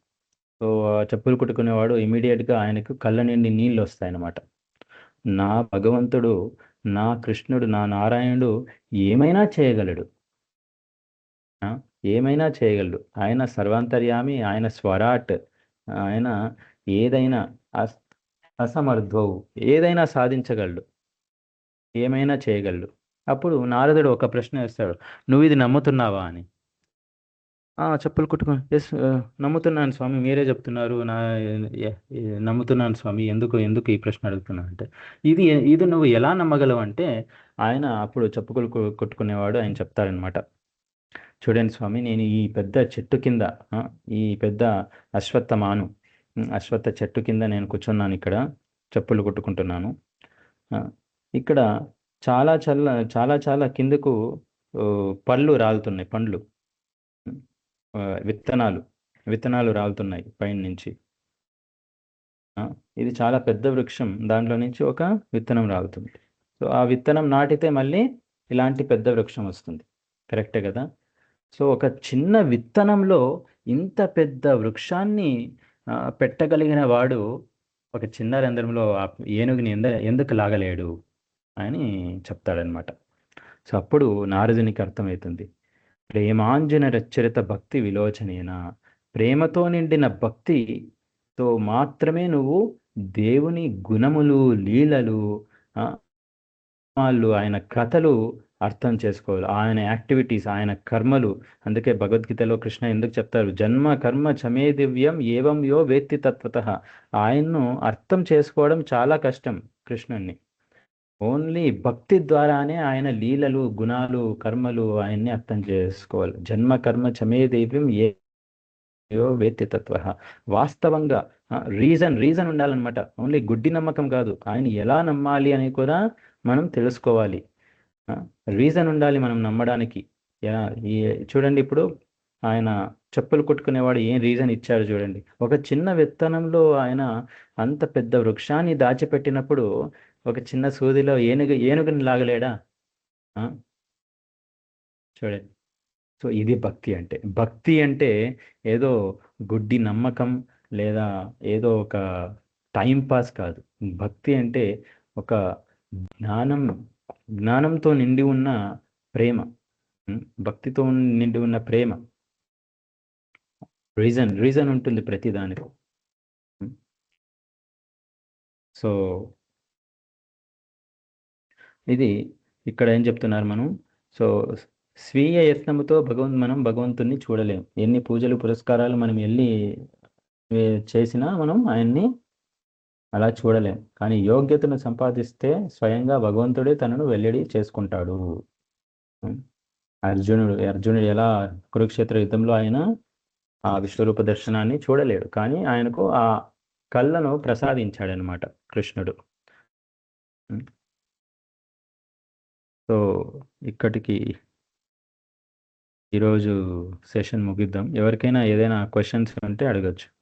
సో ఆ చెప్పులు కుట్టుకునేవాడు ఇమీడియట్గా ఆయనకు కళ్ళ నిండి నీళ్ళు వస్తాయన్నమాట. నా భగవంతుడు, నా కృష్ణుడు, నా నారాయణుడు ఏమైనా చేయగలడు. ఆ, ఏమైనా చేయగలడు. ఆయన సర్వాంతర్యామి, ఆయన స్వరాట్, ఆయన ఏదైనా అస్- అసమర్థవు, ఏదైనా సాధించగలడు, ఏమైనా చేయగలడు. అప్పుడు నారదుడు ఒక ప్రశ్న వేస్తాడు, నువ్వు ఇది నమ్ముతున్నావా అని. చెప్పులు కుట్టుకో, ఎస్ నమ్ముతున్నాను స్వామి, మీరే చెప్తున్నారు, నమ్ముతున్నాను స్వామి, ఎందుకు ఎందుకు ఈ ప్రశ్న అడుగుతున్నా అంటే, ఇది ఇది నువ్వు ఎలా నమ్మగలవు అంటే, ఆయన అప్పుడు చెప్పులు కుట్టుకునేవాడు ఆయన చెప్తాడనమాట. చూడండి స్వామి, నేను ఈ పెద్ద చెట్టు కింద, ఆ, ఈ పెద్ద అశ్వత్థమాను, అశ్వత్థ చెట్టు కింద నేను కూర్చున్నాను ఇక్కడ, చెప్పులు కుట్టుకుంటున్నాను. ఆ, ఇక్కడ చాలా చాలా కిందకు ఓ, పళ్ళు రాలుతున్నాయి, పండ్లు, ఆ, విత్తనాలు విత్తనాలు రాలుతున్నాయి పైన నుంచి. ఆ, ఇది చాలా పెద్ద వృక్షం, దాంట్లో నుంచి ఒక విత్తనం రాలుతుంది. సో ఆ విత్తనం నాటితే మళ్ళీ ఇలాంటి పెద్ద వృక్షం వస్తుంది. కరెక్టే కదా. సో ఒక చిన్న విత్తనంలో ఇంత పెద్ద వృక్షాన్ని పెట్టగలిగిన వాడు ఒక చిన్న రంధ్రంలో ఆ ఏనుగుని ఎందుకు లాగలేడు అని చెప్తాడనమాట. సో అప్పుడు నారదునికి అర్థమవుతుంది. ప్రేమాంజన రచ్చరిత భక్తి విలోచనేన, ప్రేమతో నిండిన భక్తితో మాత్రమే నువ్వు దేవుని గుణములు, లీలలు, ఆ, వాళ్ళు ఆయన కథలు అర్థం చేసుకోవాలి, ఆయన యాక్టివిటీస్, ఆయన కర్మలు. అందుకే భగవద్గీతలో కృష్ణ ఎందుకు చెప్తారు, జన్మ కర్మ చమే దివ్యం ఏవం యో వేత్తి తత్వతః. ఆయన్ను అర్థం చేసుకోవడం చాలా కష్టం కృష్ణుణ్ణి. ఓన్లీ భక్తి ద్వారానే ఆయన లీలలు, గుణాలు, కర్మలు ఆయన్ని అర్థం చేసుకోవాలి. జన్మ కర్మ చమే దివ్యం యో వేత్తి తత్వ. వాస్తవంగా రీజన్ ఉండాలన్నమాట. ఓన్లీ గుడ్డి నమ్మకం కాదు, ఆయన ఎలా నమ్మాలి అని కూడా మనం తెలుసుకోవాలి. రీజన్ ఉండాలి మనం నమ్మడానికి. ఈ చూడండి ఇప్పుడు ఆయన చెప్పులు కుట్టుకునేవాడు ఏం రీజన్ ఇచ్చాడు చూడండి. ఒక చిన్న విత్తనంలో ఆయన అంత పెద్ద వృక్షాన్ని దాచిపెట్టినప్పుడు ఒక చిన్న సూదిలో ఏనుగుని లాగలేడా? ఆ, చూడండి. సో ఇది భక్తి అంటే. భక్తి అంటే ఏదో గుడ్డి నమ్మకం లేదా ఏదో ఒక టైం పాస్ కాదు. భక్తి అంటే ఒక జ్ఞానం, జ్ఞానంతో నిండి ఉన్న ప్రేమ. భక్తితో నిండి ఉన్న ప్రేమ. రీజన్ ఉంటుంది ప్రతి దానికి. సో ఇది ఇక్కడ ఏం చెప్తున్నారు మనం. సో స్వీయ యత్నముతో మనం భగవంతుణ్ణి చూడలేం. ఎన్ని పూజలు పురస్కారాలు మనం చేసినా మనం ఆయన్ని అలా చూడలేం. కానీ యోగ్యతను సంపాదిస్తే స్వయంగా భగవంతుడే తనను వెల్లడి చేసుకుంటాడు. అర్జునుడు ఎలా కురుక్షేత్ర యుద్ధంలో ఆయన ఆ విశ్వరూప దర్శనాన్ని చూడలేడు, కానీ ఆయనకు ఆ కళ్ళను ప్రసాదించాడనమాట కృష్ణుడు. సో ఇక్కడికి ఈరోజు సెషన్ ముగిద్దాం. ఎవరికైనా ఏదైనా క్వశ్చన్స్ ఉంటే అడగచ్చు.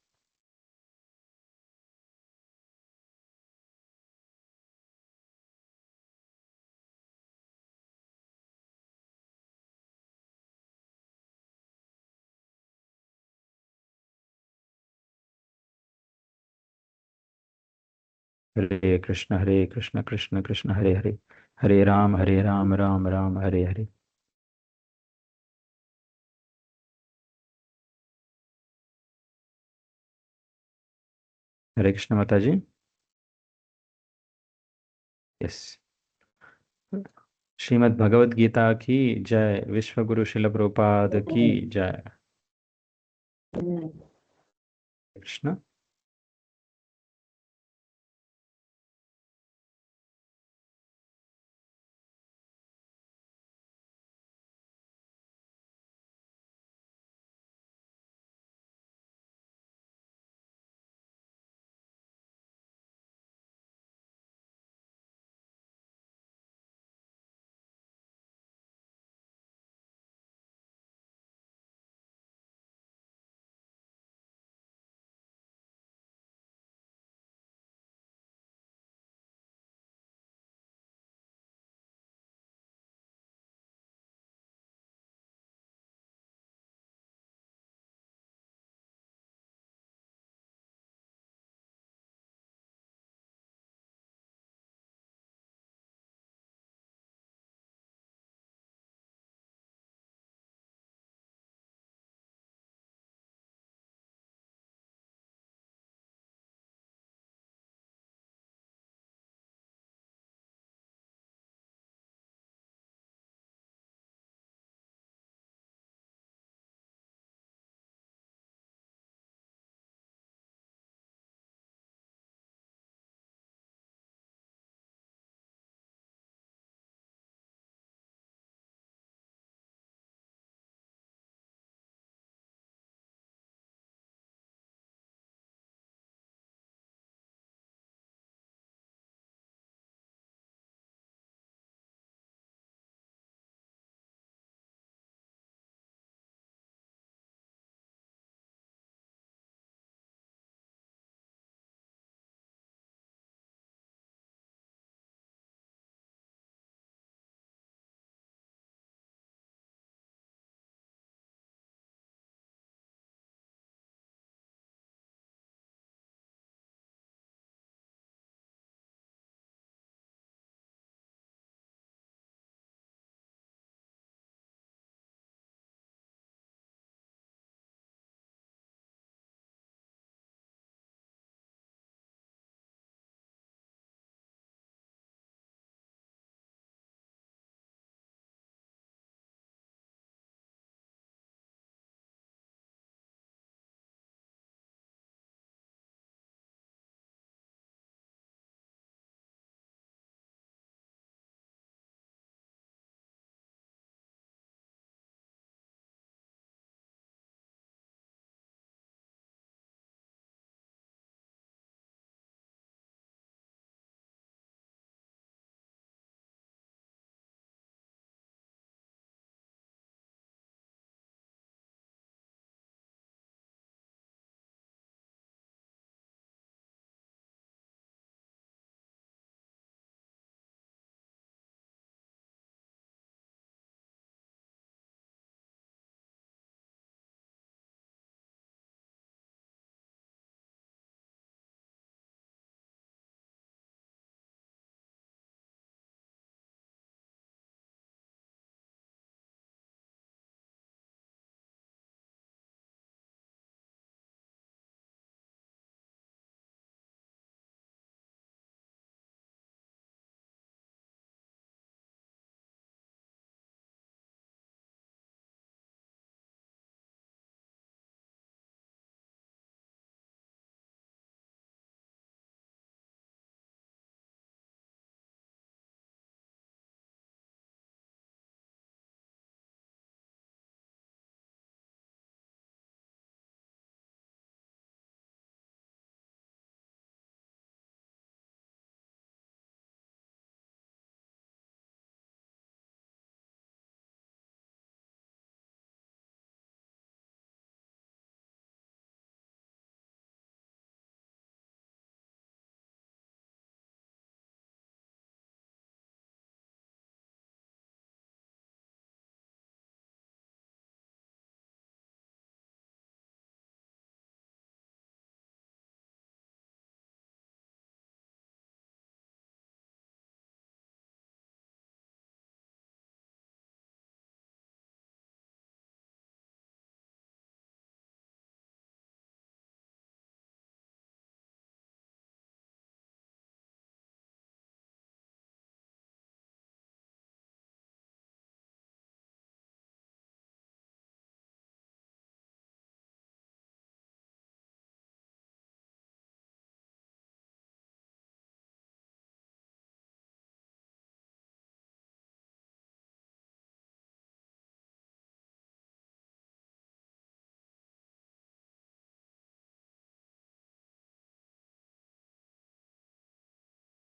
హరే కృష్ణ హరే కృష్ణ కృష్ణ కృష్ణ హరే హరే, హరే రామ రామ రామ హరే హరే. हरे कृष्ण माता जी। यस। श्रीमद् भगवद गीता की जय। विश्व गुरु शिल प्रभुपाद की जय। कृष्ण।